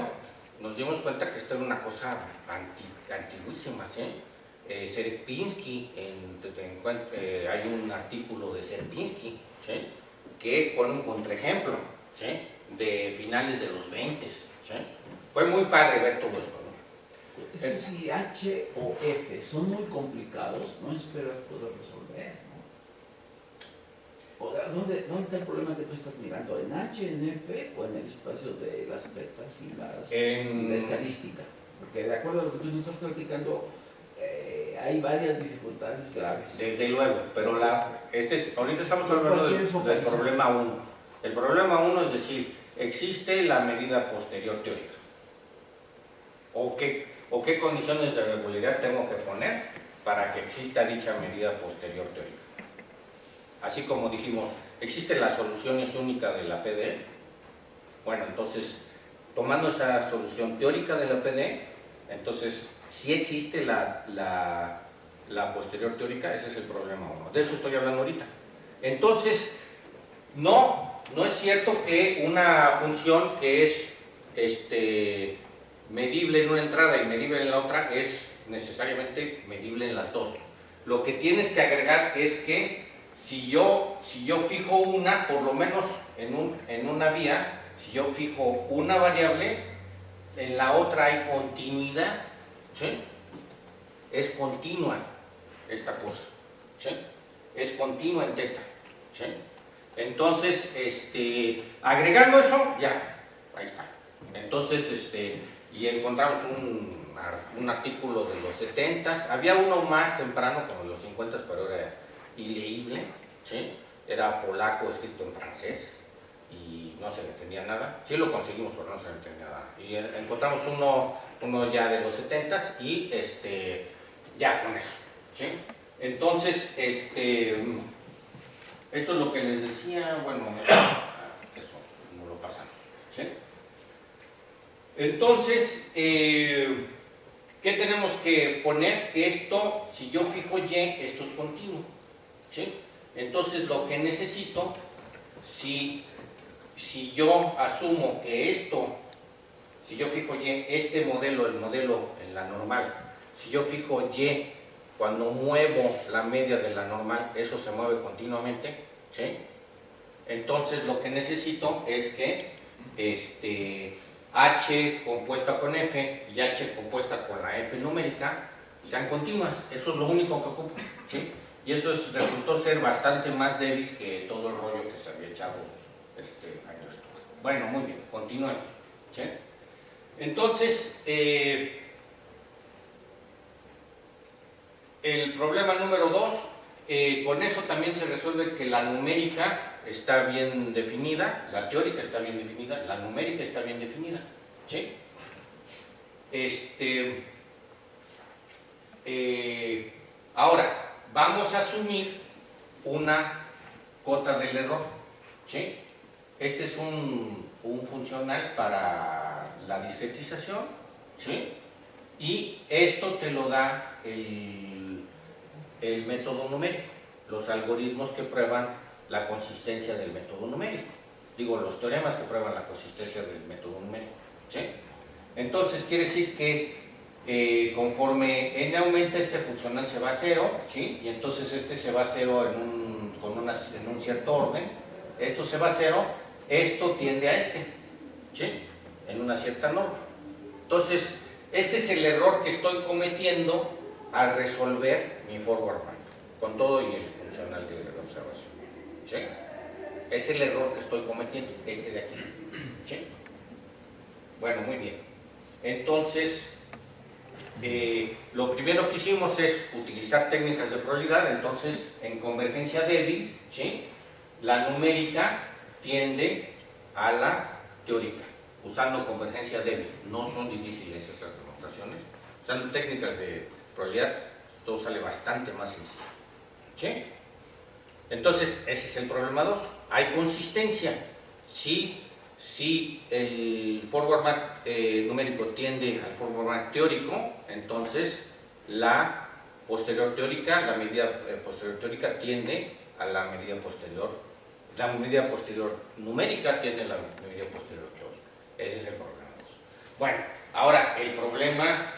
nos dimos cuenta que esto era una cosa antiguísima, ¿sí? Sierpinski, hay un artículo de Sierpinski, ¿sí? Que pone un contraejemplo, ¿sí? De finales de los 20, ¿sí? Fue muy padre ver todo esto, ¿no? Es que si H o F son muy complicados, no esperas poder resolver, ¿no? ¿Dónde está el problema que tú estás mirando? ¿En H, en F o en el espacio de las tetas y la estadística? Porque de acuerdo a lo que tú nos estás platicando, hay varias dificultades graves. Desde luego, pero ahorita estamos hablando del problema 1. El problema 1 es decir, existe la medida posterior teórica. ¿O qué condiciones de regularidad tengo que poner para que exista dicha medida posterior teórica? Así como dijimos, ¿existe la solución es única de la PDE? Bueno, entonces, tomando esa solución teórica de la PDE, entonces, si existe la posterior teórica, ese es el problema 1. De eso estoy hablando ahorita. Entonces, no es cierto que una función que es medible en una entrada y medible en la otra es necesariamente medible en las dos. Lo que tienes que agregar es que si yo fijo una, por lo menos en una vía, si yo fijo una variable, en la otra hay continuidad, ¿sí? Es continua esta cosa, ¿sí? Es continua en teta, ¿sí? Entonces, agregando eso, ya, ahí está. Entonces, y encontramos un artículo de los 70s, había uno más temprano, como de los 50s, pero era ileíble, ¿sí? Era polaco escrito en francés y no se le entendía nada. Sí lo conseguimos, pero no se le entendía nada. Y encontramos uno ya de los 70s y ya con eso, ¿sí? Entonces, esto es lo que les decía, bueno, eso no lo pasamos, ¿sí? Entonces, ¿qué tenemos que poner? Que esto, si yo fijo y, esto es continuo, ¿sí? Entonces, lo que necesito, si yo asumo que esto, si yo fijo y, este modelo, el modelo en la normal, si yo fijo y cuando muevo la media de la normal, eso se mueve continuamente, ¿sí? Entonces lo que necesito es que H compuesta con F y H compuesta con la F numérica sean continuas. Eso es lo único que ocupo, ¿sí? Y eso resultó ser bastante más débil que todo el rollo que se había echado años. Bueno, muy bien, continuemos, ¿sí? Entonces, el problema número 2, con eso también se resuelve que la numérica está bien definida, la teórica está bien definida, la numérica está bien definida, ¿sí? Ahora, vamos a asumir una cota del error, ¿sí? Este es un funcional para la discretización, ¿sí? Y esto te lo da el método numérico, los algoritmos que prueban la consistencia del método numérico. Digo, los teoremas que prueban la consistencia del método numérico, ¿sí? Entonces, quiere decir que conforme n aumenta, este funcional se va a 0, ¿sí? Y entonces este se va a 0 en un cierto orden, esto se va a 0, esto tiende a ¿sí? En una cierta norma. Entonces, este es el error que estoy cometiendo al resolver mi forward map, con todo y el funcional de observación, ¿sí? Es el error que estoy cometiendo, este de aquí, ¿sí? Bueno, muy bien. Entonces, lo primero que hicimos es utilizar técnicas de probabilidad. Entonces, en convergencia débil, ¿sí? La numérica tiende a la teórica, usando convergencia débil. No son difíciles esas demostraciones. Usando técnicas de probabilidad, todo sale bastante más sencillo, ¿sí? Entonces, ese es el problema 2. Hay consistencia. Si el forward map numérico tiende al forward map teórico, entonces la posterior teórica, la medida posterior teórica tiende a la medida posterior. La medida posterior numérica tiende a la medida posterior teórica. Ese es el problema 2. Bueno, ahora el problema...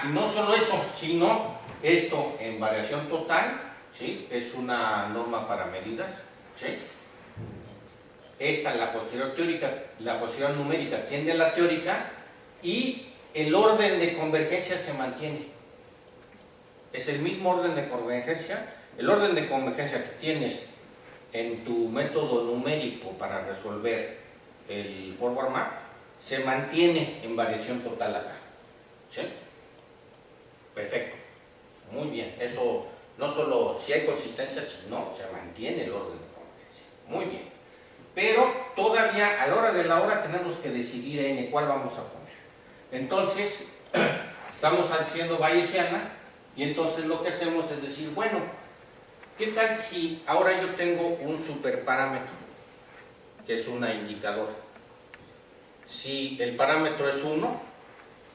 no solo eso, sino esto en variación total, ¿sí? Es una norma para medidas, ¿sí? Esta, la posterior teórica, la posterior numérica tiende a la teórica y el orden de convergencia se mantiene. Es el mismo orden de convergencia. El orden de convergencia que tienes en tu método numérico para resolver el forward map se mantiene en variación total acá, ¿sí? Perfecto. Muy bien. Eso no solo si hay consistencia, sino se mantiene el orden de convergencia. Muy bien. Pero todavía a la hora de la hora tenemos que decidir n cuál vamos a poner. Entonces, estamos haciendo bayesiana y entonces lo que hacemos es decir, bueno, ¿qué tal si ahora yo tengo un superparámetro que es un indicador? Si el parámetro es 1,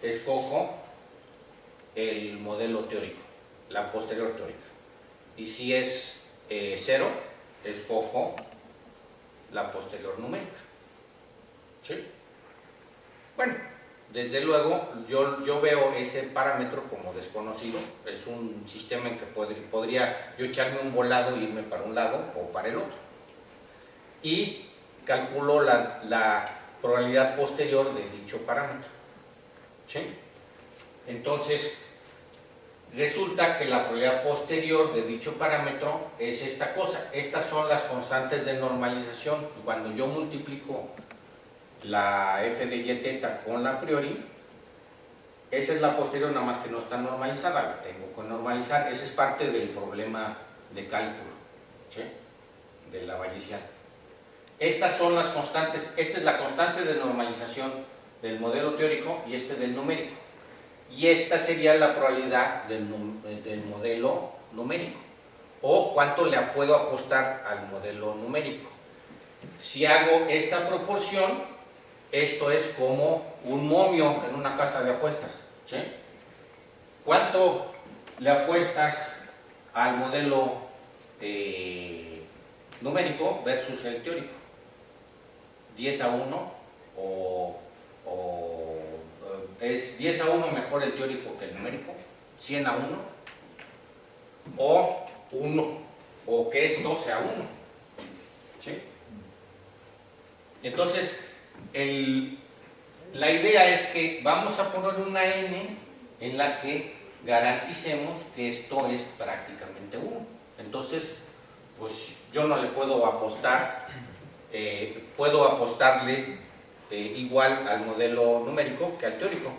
escojo el modelo teórico, la posterior teórica. Y si es 0, escojo la posterior numérica, ¿sí? Bueno, desde luego yo veo ese parámetro como desconocido. Es un sistema en que podría yo echarme un volado e irme para un lado o para el otro. Y calculo la probabilidad posterior de dicho parámetro, ¿sí? Entonces, resulta que la probabilidad posterior de dicho parámetro es esta cosa. Estas son las constantes de normalización. Cuando yo multiplico la f de y teta con la a priori, esa es la posterior, nada más que no está normalizada, la tengo que normalizar. Ese es parte del problema de cálculo, ¿sí? De la bayesiana. Estas son las constantes. Esta es la constante de normalización del modelo teórico y este del numérico. Y esta sería la probabilidad del modelo numérico, o cuánto le puedo apostar al modelo numérico. Si hago esta proporción, esto es como un momio en una casa de apuestas, ¿sí? ¿Cuánto le apuestas al modelo numérico versus el teórico? ¿10-1 o es 10-1 mejor el teórico que el numérico? ¿100-1? o 1, o que esto sea 1. ¿Sí? Entonces, la idea es que vamos a poner una n en la que garanticemos que esto es prácticamente 1. Entonces, pues yo no le puedo apostar, puedo apostarle igual al modelo numérico que al teórico.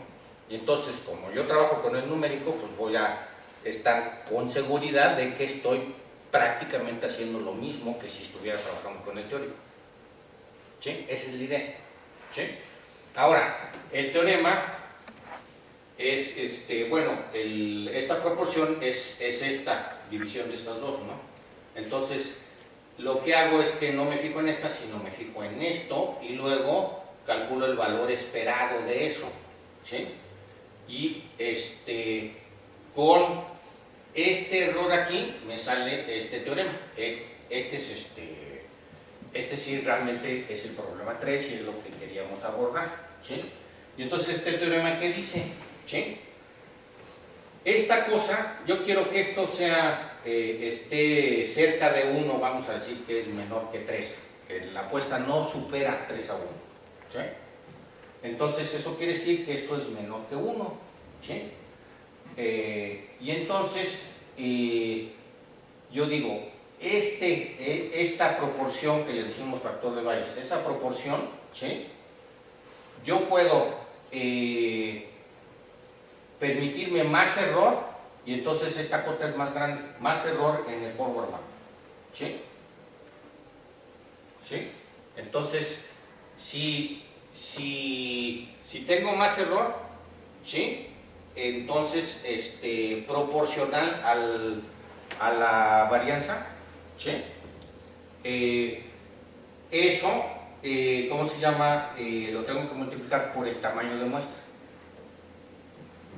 Y entonces, como yo trabajo con el numérico, pues voy a estar con seguridad de que estoy prácticamente haciendo lo mismo que si estuviera trabajando con el teórico. ¿Sí? Esa es la idea. ¿Sí? Ahora, el teorema es, bueno, esta proporción es esta división de estas dos, ¿no? Entonces, lo que hago es que no me fijo en esta, sino me fijo en esto, y luego calculo el valor esperado de eso. ¿Sí? Y con este error aquí me sale este teorema. Este sí realmente es el problema 3 y es lo que queríamos abordar. ¿Sí? Y entonces este teorema, ¿qué dice? ¿Sí? Esta cosa, yo quiero que esto sea, esté cerca de 1, vamos a decir que es menor que 3, que la apuesta no supera 3 a 1. ¿Sí? Entonces eso quiere decir que esto es menor que 1. ¿Sí? Y entonces yo digo, esta proporción que le decimos factor de Bayes, esa proporción, ¿sí? Yo puedo permitirme más error, y entonces esta cota es más grande, más error en el forward map. ¿Sí? ¿Sí? Entonces, si tengo más error, ¿sí? Entonces, proporcional a la varianza, ¿sí? Eso, ¿cómo se llama? Lo tengo que multiplicar por el tamaño de muestra.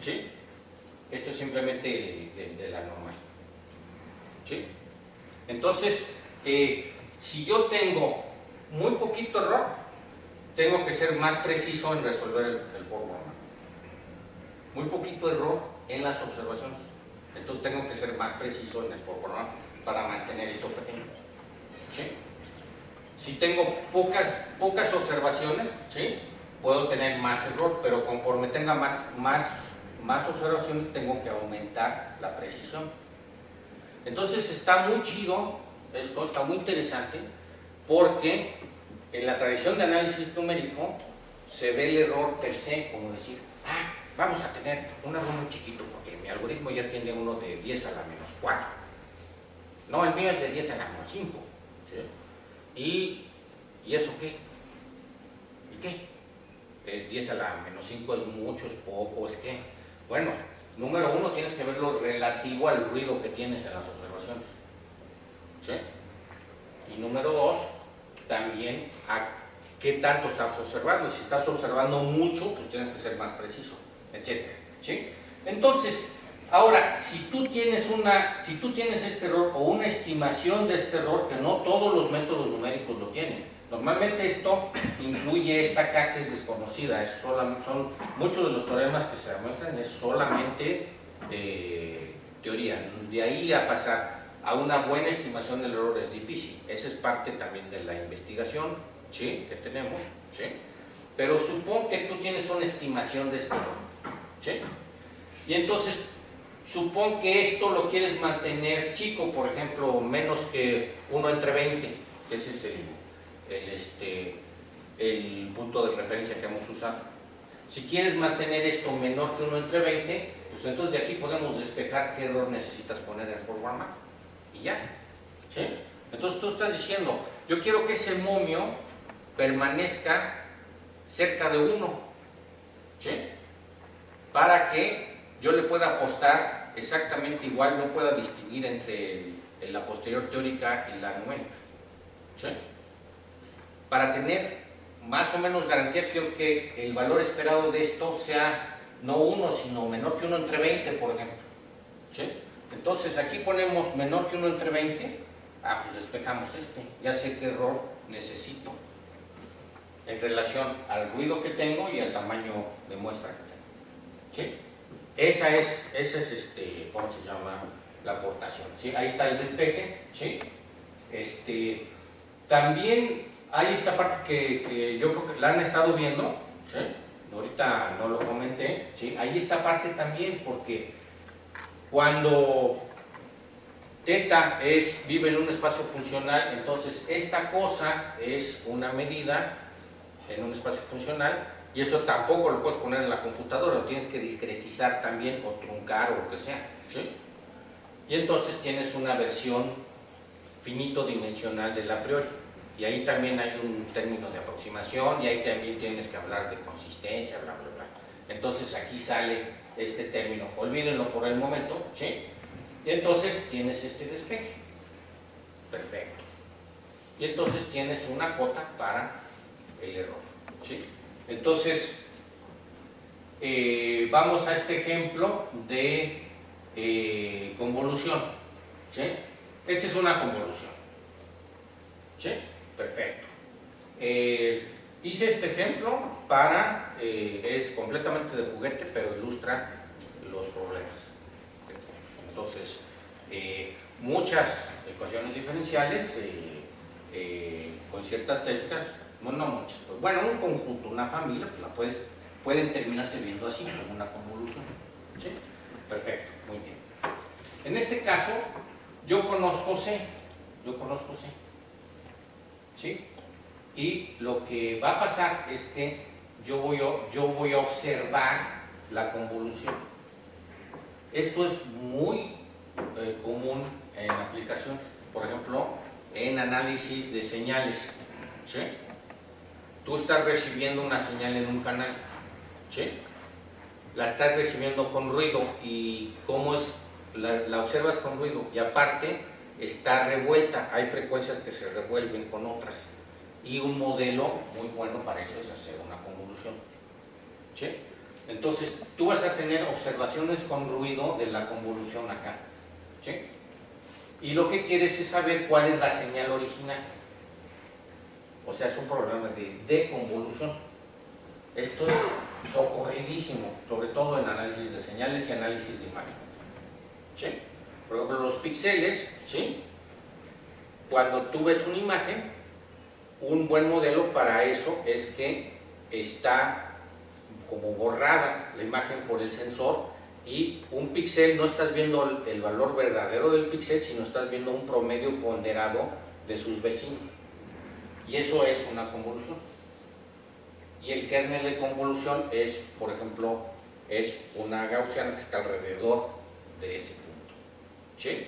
¿Sí? Esto es simplemente de la normal. ¿Sí? Entonces, si yo tengo muy poquito error, tengo que ser más preciso en resolver el forward. Muy poquito error en las observaciones. Entonces tengo que ser más preciso en el forward para mantener esto pequeño. ¿Sí? Si tengo pocas observaciones, ¿sí? Puedo tener más error, pero conforme tenga más observaciones tengo que aumentar la precisión. Entonces está muy chido esto, está muy interesante, porque en la tradición de análisis numérico se ve el error per se, como decir, vamos a tener un error muy chiquito, porque mi algoritmo ya tiene uno de 10 a la menos 4. No, el mío es de 10 a la menos 5. ¿Sí? ¿Y eso qué? ¿Y qué? 10 a la menos 5 es mucho, es poco, es qué. Bueno, número 1, tienes que verlo relativo al ruido que tienes en las observaciones. ¿Sí? Y número 2, también a qué tanto estás observando. Si estás observando mucho, pues tienes que ser más preciso, etc. ¿Sí? Entonces, ahora, si tú tienes este error o una estimación de este error, que no todos los métodos numéricos lo tienen. Normalmente esto incluye esta acá que es desconocida, son muchos de los teoremas que se demuestran es solamente teoría. De ahí a pasar a una buena estimación del error es difícil. Esa es parte también de la investigación, ¿sí? Que tenemos, ¿sí? Pero supón que tú tienes una estimación de este error, ¿sí? Y entonces supón que esto lo quieres mantener chico, por ejemplo, menos que 1 entre 20, que ese es el punto de referencia que hemos usado. Si quieres mantener esto menor que 1 entre 20, pues entonces de aquí podemos despejar qué error necesitas poner en el forward map y ya. ¿Sí? Entonces tú estás diciendo, yo quiero que ese momio permanezca cerca de 1, ¿sí? Para que yo le pueda apostar exactamente igual, no pueda distinguir entre la posterior teórica y la numérica. ¿Sí? Para tener más o menos garantía, quiero que el valor esperado de esto sea no 1, sino menor que 1 entre 20, por ejemplo. ¿Sí? Entonces aquí ponemos menor que 1 entre 20, pues despejamos ya sé qué error necesito en relación al ruido que tengo y al tamaño de muestra que tengo. ¿Sí? Esa es ¿cómo se llama? la aportación, ¿sí? Ahí está el despeje, ¿sí? También hay esta parte que yo creo que la han estado viendo, ¿sí? Ahorita no lo comenté, ¿sí? Hay esta parte también, porque cuando θ vive en un espacio funcional, entonces esta cosa es una medida en un espacio funcional, y eso tampoco lo puedes poner en la computadora, lo tienes que discretizar también, o truncar, o lo que sea, ¿sí? Y entonces tienes una versión finito-dimensional del a priori, y ahí también hay un término de aproximación, y ahí también tienes que hablar de consistencia, bla, bla, bla. Entonces aquí sale este término, olvídenlo por el momento, ¿sí? Y entonces tienes este despeje, perfecto. Y entonces tienes una cota para el error, ¿sí? Entonces, vamos a este ejemplo de convolución, ¿sí? Esta es una convolución, ¿sí? Perfecto. Hice este ejemplo para, es completamente de juguete, pero ilustra los problemas. Entonces, muchas ecuaciones diferenciales con ciertas técnicas, no muchas, pues, bueno, un conjunto, una familia, pues pueden terminarse viendo así, como una convolución, ¿sí? Perfecto, muy bien. En este caso, yo conozco C, ¿sí? Y lo que va a pasar es que yo voy a observar la convolución. Esto es muy común en aplicación, por ejemplo, en análisis de señales, ¿sí? Tú estás recibiendo una señal en un canal, ¿sí? La estás recibiendo con ruido, y ¿cómo es? La observas con ruido, y aparte está revuelta, hay frecuencias que se revuelven con otras, y un modelo muy bueno para eso es hacer una convolución, ¿sí? Entonces tú vas a tener observaciones con ruido de la convolución acá, ¿sí? Y lo que quieres es saber cuál es la señal original. O sea, es un problema de deconvolución. Esto es socorridísimo, sobre todo en análisis de señales y análisis de imagen, ¿sí? Por ejemplo, los píxeles, ¿sí? Cuando tú ves una imagen, un buen modelo para eso es que está como borrada la imagen por el sensor, y un píxel no estás viendo el valor verdadero del píxel, sino estás viendo un promedio ponderado de sus vecinos, y eso es una convolución. Y el kernel de convolución es, por ejemplo, es una gaussiana que está alrededor de ese punto, ¿sí?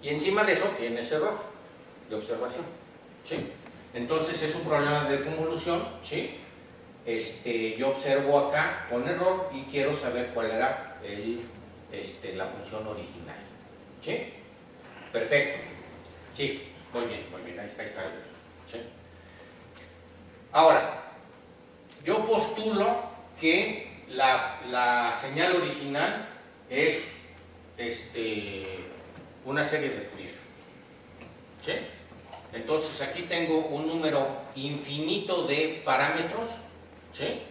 Y encima de eso tienes error de observación, ¿sí? Entonces es un problema de convolución, ¿sí? Yo observo acá con error y quiero saber cuál era la función original, ¿sí? Perfecto, sí, muy bien, ahí está, ¿sí? Ahora, yo postulo que la señal original es una serie de Fourier, ¿sí? Entonces aquí tengo un número infinito de parámetros, ¿sí?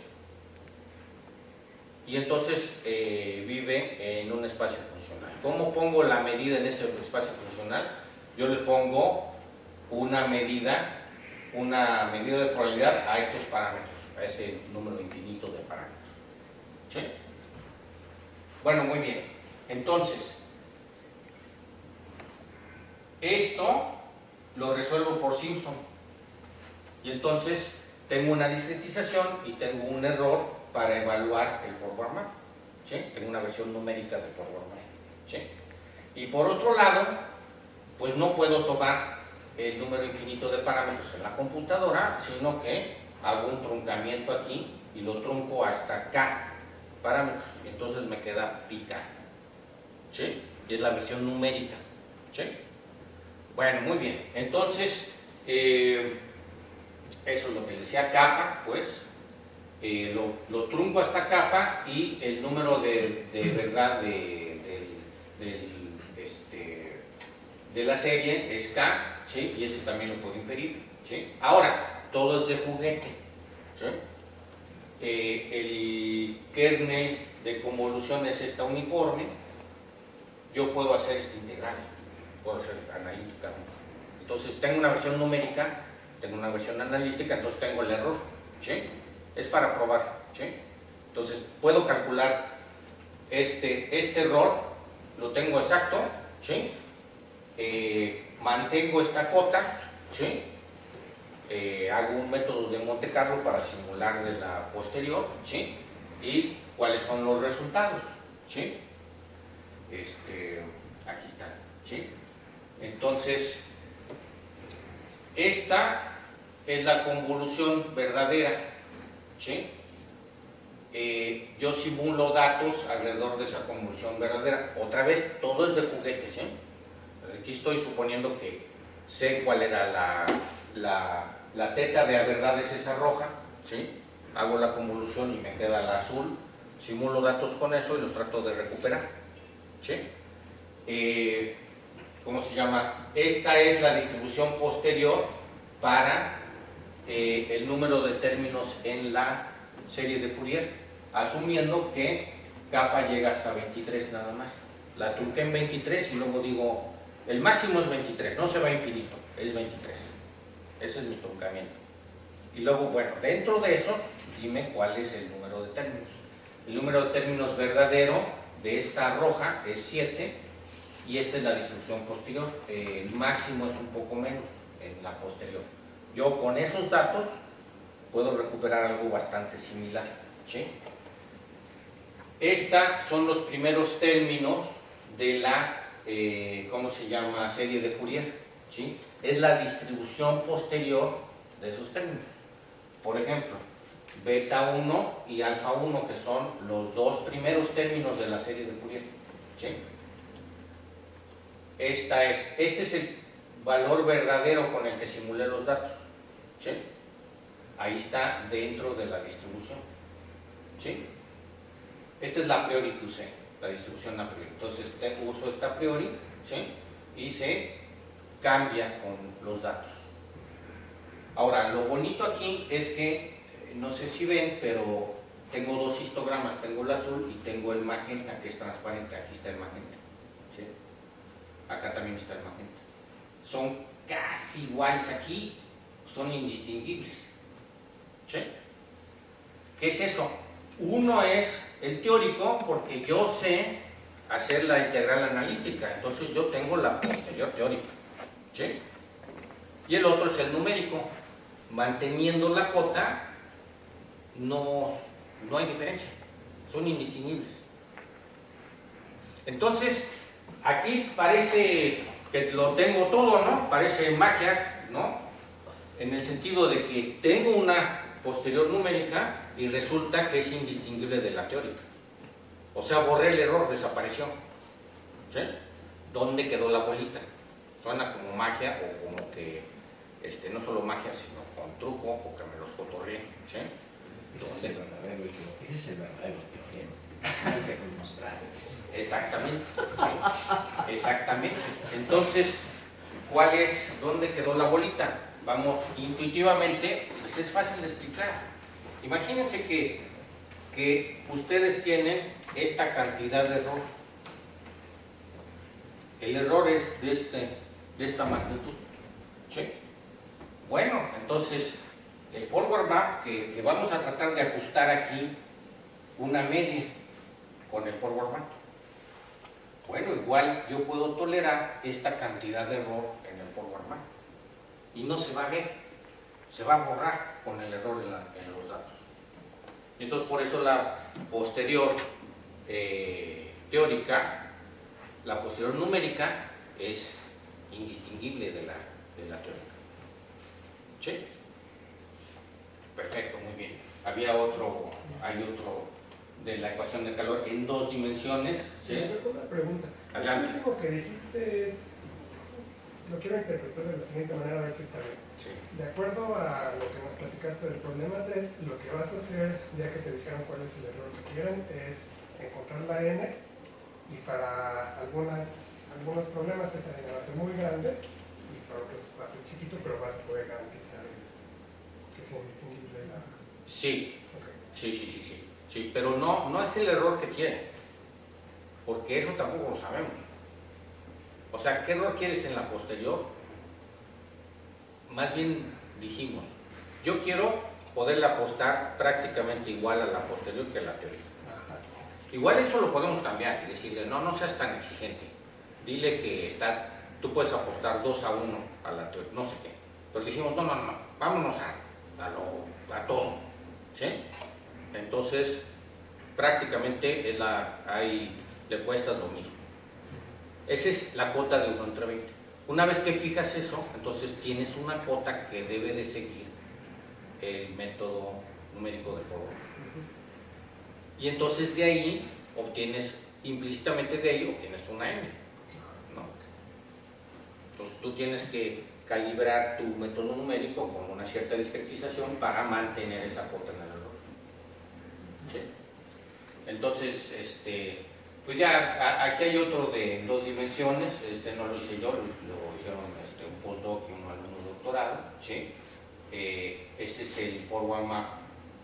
Y entonces vive en un espacio funcional. ¿Cómo pongo la medida en ese espacio funcional? Yo le pongo una medida de probabilidad a estos parámetros, a ese número infinito de parámetros, ¿sí? Bueno, muy bien. Entonces, esto lo resuelvo por Simpson, y entonces tengo una discretización y tengo un error para evaluar el forward map, ¿sí? Tengo una versión numérica de forward map, ¿sí? Y por otro lado, pues no puedo tomar el número infinito de parámetros en la computadora, sino que hago un truncamiento aquí y lo trunco hasta K parámetros, y entonces me queda pica, ¿sí? Y es la versión numérica, ¿sí? Bueno, muy bien. Entonces, eso es lo que decía capa, pues, lo trunco hasta capa, y el número de verdad de la serie es K, ¿sí? Y eso también lo puedo inferir, ¿sí? Ahora, todo es de juguete, ¿sí? El kernel de convolución es esta uniforme, yo puedo hacer esta integral, puedo hacer analítica. Entonces tengo una versión numérica, tengo una versión analítica, entonces tengo el error, ¿sí? Es para probar, ¿sí? Entonces puedo calcular este error, lo tengo exacto, ¿sí? Mantengo esta cota, ¿sí? Hago un método de Monte Carlo para simular de la posterior, ¿sí? Y cuáles son los resultados, ¿sí? Aquí están, ¿sí? Entonces, esta es la convolución verdadera, ¿sí? Yo simulo datos alrededor de esa convolución verdadera. Otra vez, todo es de juguete, ¿sí? Aquí estoy suponiendo que sé cuál era la teta de la verdad, es esa roja, ¿sí? Hago la convolución y me queda la azul, simulo datos con eso y los trato de recuperar, ¿sí? ¿Cómo se llama? Esta es la distribución posterior para el número de términos en la serie de Fourier, asumiendo que kappa llega hasta 23 nada más. La truqué en 23 y luego digo, el máximo es 23, no se va a infinito, es 23. Ese es mi truncamiento. Y luego, bueno, dentro de eso, dime cuál es el número de términos. El número de términos verdadero de esta roja es 7 y esta es la distribución posterior. El máximo es un poco menos en la posterior. Yo con esos datos puedo recuperar algo bastante similar, ¿sí? Estos son los primeros términos de la, ¿cómo se llama? Serie de Fourier, ¿sí? Es la distribución posterior de esos términos. Por ejemplo, beta 1 y alfa 1, que son los dos primeros términos de la serie de Fourier, ¿sí? Este es el valor verdadero con el que simulé los datos, ¿sí? Ahí está dentro de la distribución, ¿sí? Esta es la a priori que usé, la distribución a priori. Entonces uso esta a priori, ¿sí? Y se cambia con los datos. Ahora, lo bonito aquí es que, no sé si ven, pero tengo dos histogramas, tengo el azul y tengo el magenta, que es transparente. Aquí está el magenta, ¿sí? Acá también está el magenta. Son casi iguales aquí, son indistinguibles, ¿sí? ¿Qué es eso? Uno es el teórico, porque yo sé hacer la integral analítica, entonces yo tengo la posterior teórica, ¿sí? Y el otro es el numérico. Manteniendo la cota, no hay diferencia, son indistinguibles. Entonces, aquí parece que lo tengo todo, ¿no? Parece magia, ¿no? En el sentido de que tengo una posterior numérica y resulta que es indistinguible de la teórica. O sea, borré el error, desapareció, ¿sí? ¿Dónde quedó la bolita? Suena como magia o como que, no solo magia, sino con truco o que me los cotorreen, ¿sí? Ese es el verdadero teorema que nos mostraste. Exactamente, ¿sí? Exactamente. Entonces, ¿dónde quedó la bolita? Vamos, intuitivamente, pues es fácil de explicar. Imagínense que ustedes tienen esta cantidad de error. El error es de esta magnitud, ¿sí? Bueno, entonces, el forward map, que vamos a tratar de ajustar aquí una media con el forward map. Bueno, igual yo puedo tolerar esta cantidad de error en el forward map y no se va a ver, se va a borrar con el error en los datos. Entonces, por eso la posterior teórica, la posterior numérica es indistinguible de la teórica, ¿sí? Perfecto, muy bien. Hay otro de la ecuación de calor en dos dimensiones, ¿sí? Una pregunta. Adelante. Lo último que dijiste es, lo quiero interpretar de la siguiente manera, a ver si está bien. Sí. De acuerdo a lo que nos platicaste del problema 3, lo que vas a hacer, ya que te dijeron cuál es el error que quieren, es encontrar la n, y para algunos problemas esa n va a ser muy grande, y para otros va a ser chiquito, pero vas a poder garantizar que sea indistinguible la... Sí, Okay. sí, pero no es el error que quieren, porque eso tampoco lo sabemos. O sea, ¿qué error quieres en la posterior? Más bien dijimos, yo quiero poderle apostar prácticamente igual a la posterior que a la teórica. Igual eso lo podemos cambiar y decirle, no seas tan exigente. Dile que tú puedes apostar 2-1 a la teórica, no sé qué. Pero dijimos, no, vámonos a todo. ¿Sí? Entonces, prácticamente hay de puestas lo mismo. Esa es la cuota de 1 entre 20. Una vez que fijas eso, entonces tienes una cuota que debe de seguir el método numérico de forward. Y entonces de ahí implícitamente de ahí obtienes una M, ¿no? Entonces tú tienes que calibrar tu método numérico con una cierta discretización para mantener esa cuota en el error. ¿Sí? Entonces, pues ya aquí hay otro de 2 dimensiones, no lo hice yo, lo hicieron un postdoc y un alumno doctorado, ¿sí? Este es el forward map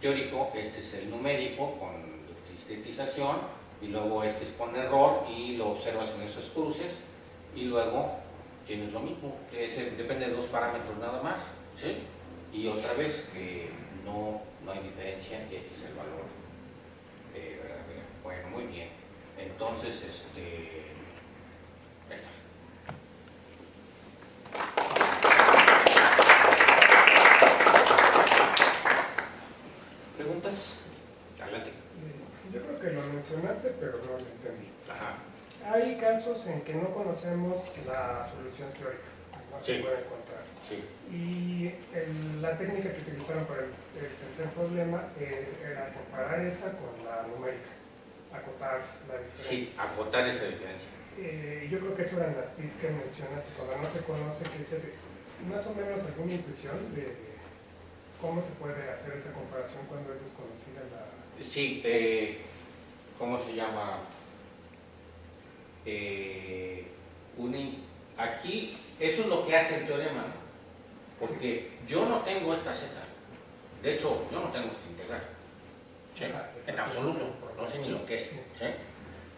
teórico, este es el numérico con discretización, y luego este es con error y lo observas en esos cruces, y luego tienes lo mismo, depende de 2 parámetros nada más, ¿sí? Y otra vez que no hay diferencia y este es el valor verdadero. Bueno, muy bien. Entonces, ¿Preguntas? Adelante. Yo creo que lo mencionaste, pero no lo entendí. Ajá. Hay casos en que no conocemos la solución teórica, no se Sí. puede encontrar. Sí. Y la técnica que utilizaron para el tercer problema era comparar esa con la numérica, acotar la diferencia. Sí, acotar esa diferencia. Yo creo que eso eran las PIS que mencionaste, cuando no se conoce qué se hace. Más o menos alguna intuición de cómo se puede hacer esa comparación cuando es desconocida la... Sí, ¿cómo se llama? Aquí, eso es lo que hace el teorema, ¿no? Porque yo no tengo esta z. De hecho, yo no tengo esta integral. ¿Sí? En absoluto, no sé ni lo que es. ¿Sí?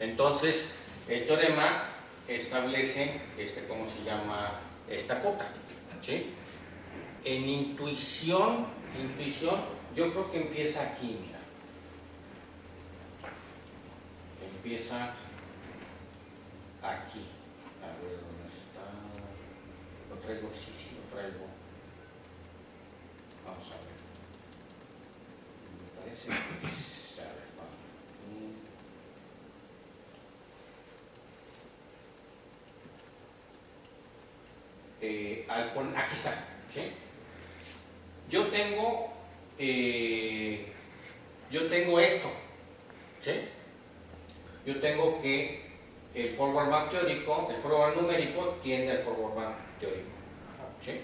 Entonces, el teorema establece, ¿cómo se llama? Esta cota. ¿Sí? En intuición, yo creo que empieza aquí, mira. Empieza aquí. A ver, ¿dónde está? Lo traigo, sí, lo traigo. Vamos a ver. Me parece que es... A ver, vamos. Aquí está, ¿sí? Yo tengo esto, ¿sí? Yo tengo que el forward map teórico, el forward numérico tiende al forward map teórico, ¿sí?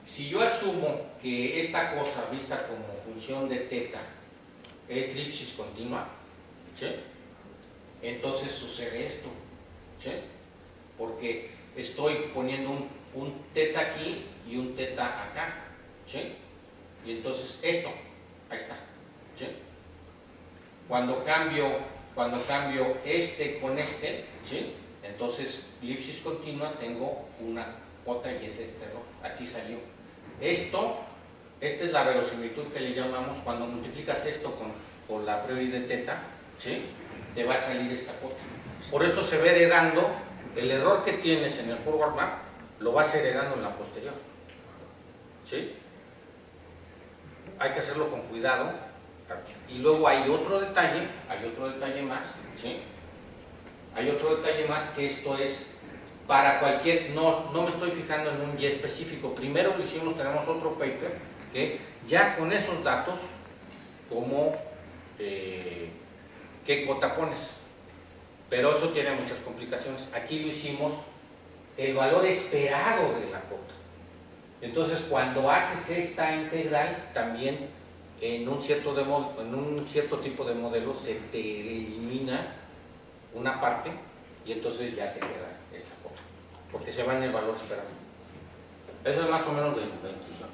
Si yo asumo que esta cosa vista como función de teta es Lipschitz continua, ¿sí? Entonces sucede esto, ¿sí? Porque estoy poniendo un teta aquí y un teta acá, ¿sí? Y entonces esto, ahí está, ¿sí? Cuando cambio este con este, ¿sí? Entonces Lipschitz continua tengo una cuota y es este error, aquí salió. Esta es la verosimilitud que le llamamos cuando multiplicas esto por la priori de teta, ¿sí? Te va a salir esta cuota. Por eso se va heredando el error que tienes en el forward map, lo vas heredando en la posterior, ¿sí? Hay que hacerlo con cuidado. Y luego hay otro detalle más, ¿sí? Hay otro detalle más que esto es para cualquier, no me estoy fijando en un y específico. Primero lo hicimos, tenemos otro paper que ya con esos datos, como qué cuota pones. Pero eso tiene muchas complicaciones. Aquí lo hicimos el valor esperado de la cuota. Entonces cuando haces esta integral, también en un cierto tipo de modelo se te elimina una parte y entonces ya te queda esta cuota, porque se va en el valor esperado. Eso es más o menos de la intuición.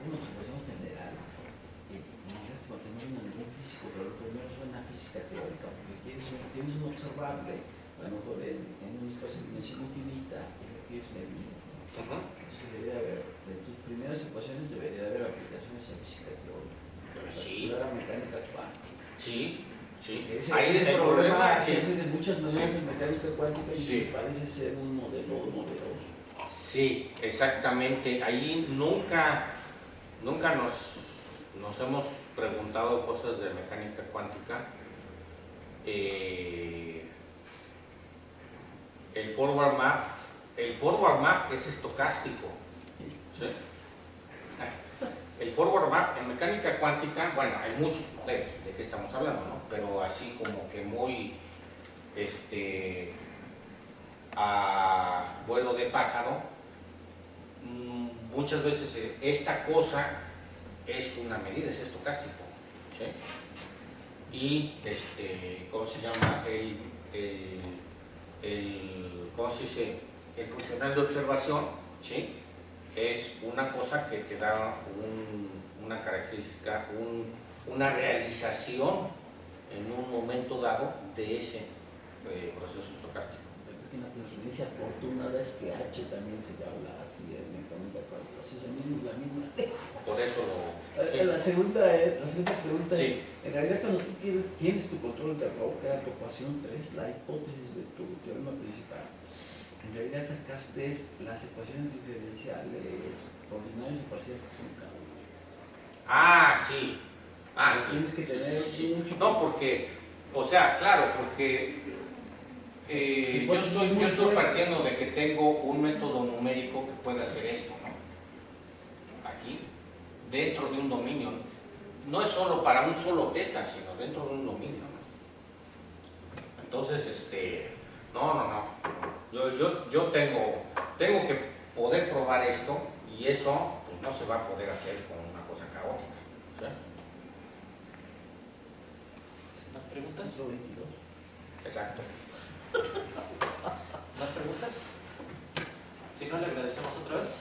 Uno se podemos general y en este matemático ningún físico, pero lo primero suena cerrable, a lo mejor en un espacio de dimensión infinita, lo que es medido. Entonces debería haber, de tus primeras ecuaciones debería haber aplicaciones en física teórica, Sí. la mecánica cuántica. Sí, sí. Ese, Ahí ese está el problema problema. se Sí. hace de muchas maneras Sí. en mecánica cuántica y Sí. parece ser un modelo novedoso. Sí, exactamente. Ahí nunca nos hemos preguntado cosas de mecánica cuántica. El forward map es estocástico. ¿Sí? El forward map en mecánica cuántica, bueno, hay muchos modelos de qué estamos hablando, ¿no? Pero así como que muy a vuelo de pájaro, muchas veces esta cosa es una medida, es estocástico, ¿sí? Y ¿cómo se llama? ¿Cómo se dice? El funcional de observación, ¿sí? Es una cosa que te da una característica, una realización en un momento dado de ese proceso estocástico. Es que la coincidencia afortunada es que H también se habla así en mecánica cuántica, es la misma. Por eso sí. La segunda pregunta Sí. es, en realidad cuando tú tienes tu control de Rho, que era tu ecuación 3, la hipótesis de tu teorema principal, en realidad sacaste las ecuaciones diferenciales ordinarias y parciales que son caóticas. Sí. Tienes que tener mucho. No, porque, o sea, claro, porque yo estoy partiendo de que tengo un método numérico que puede hacer esto, ¿no? Aquí, dentro de un dominio. No es solo para un solo teta, sino dentro de un dominio, ¿no? Entonces, no. Yo tengo que poder probar esto y eso pues, no se va a poder hacer con una cosa caótica, ¿sí? ¿Más preguntas? Exacto. ¿Más preguntas? Si no, le agradecemos otra vez.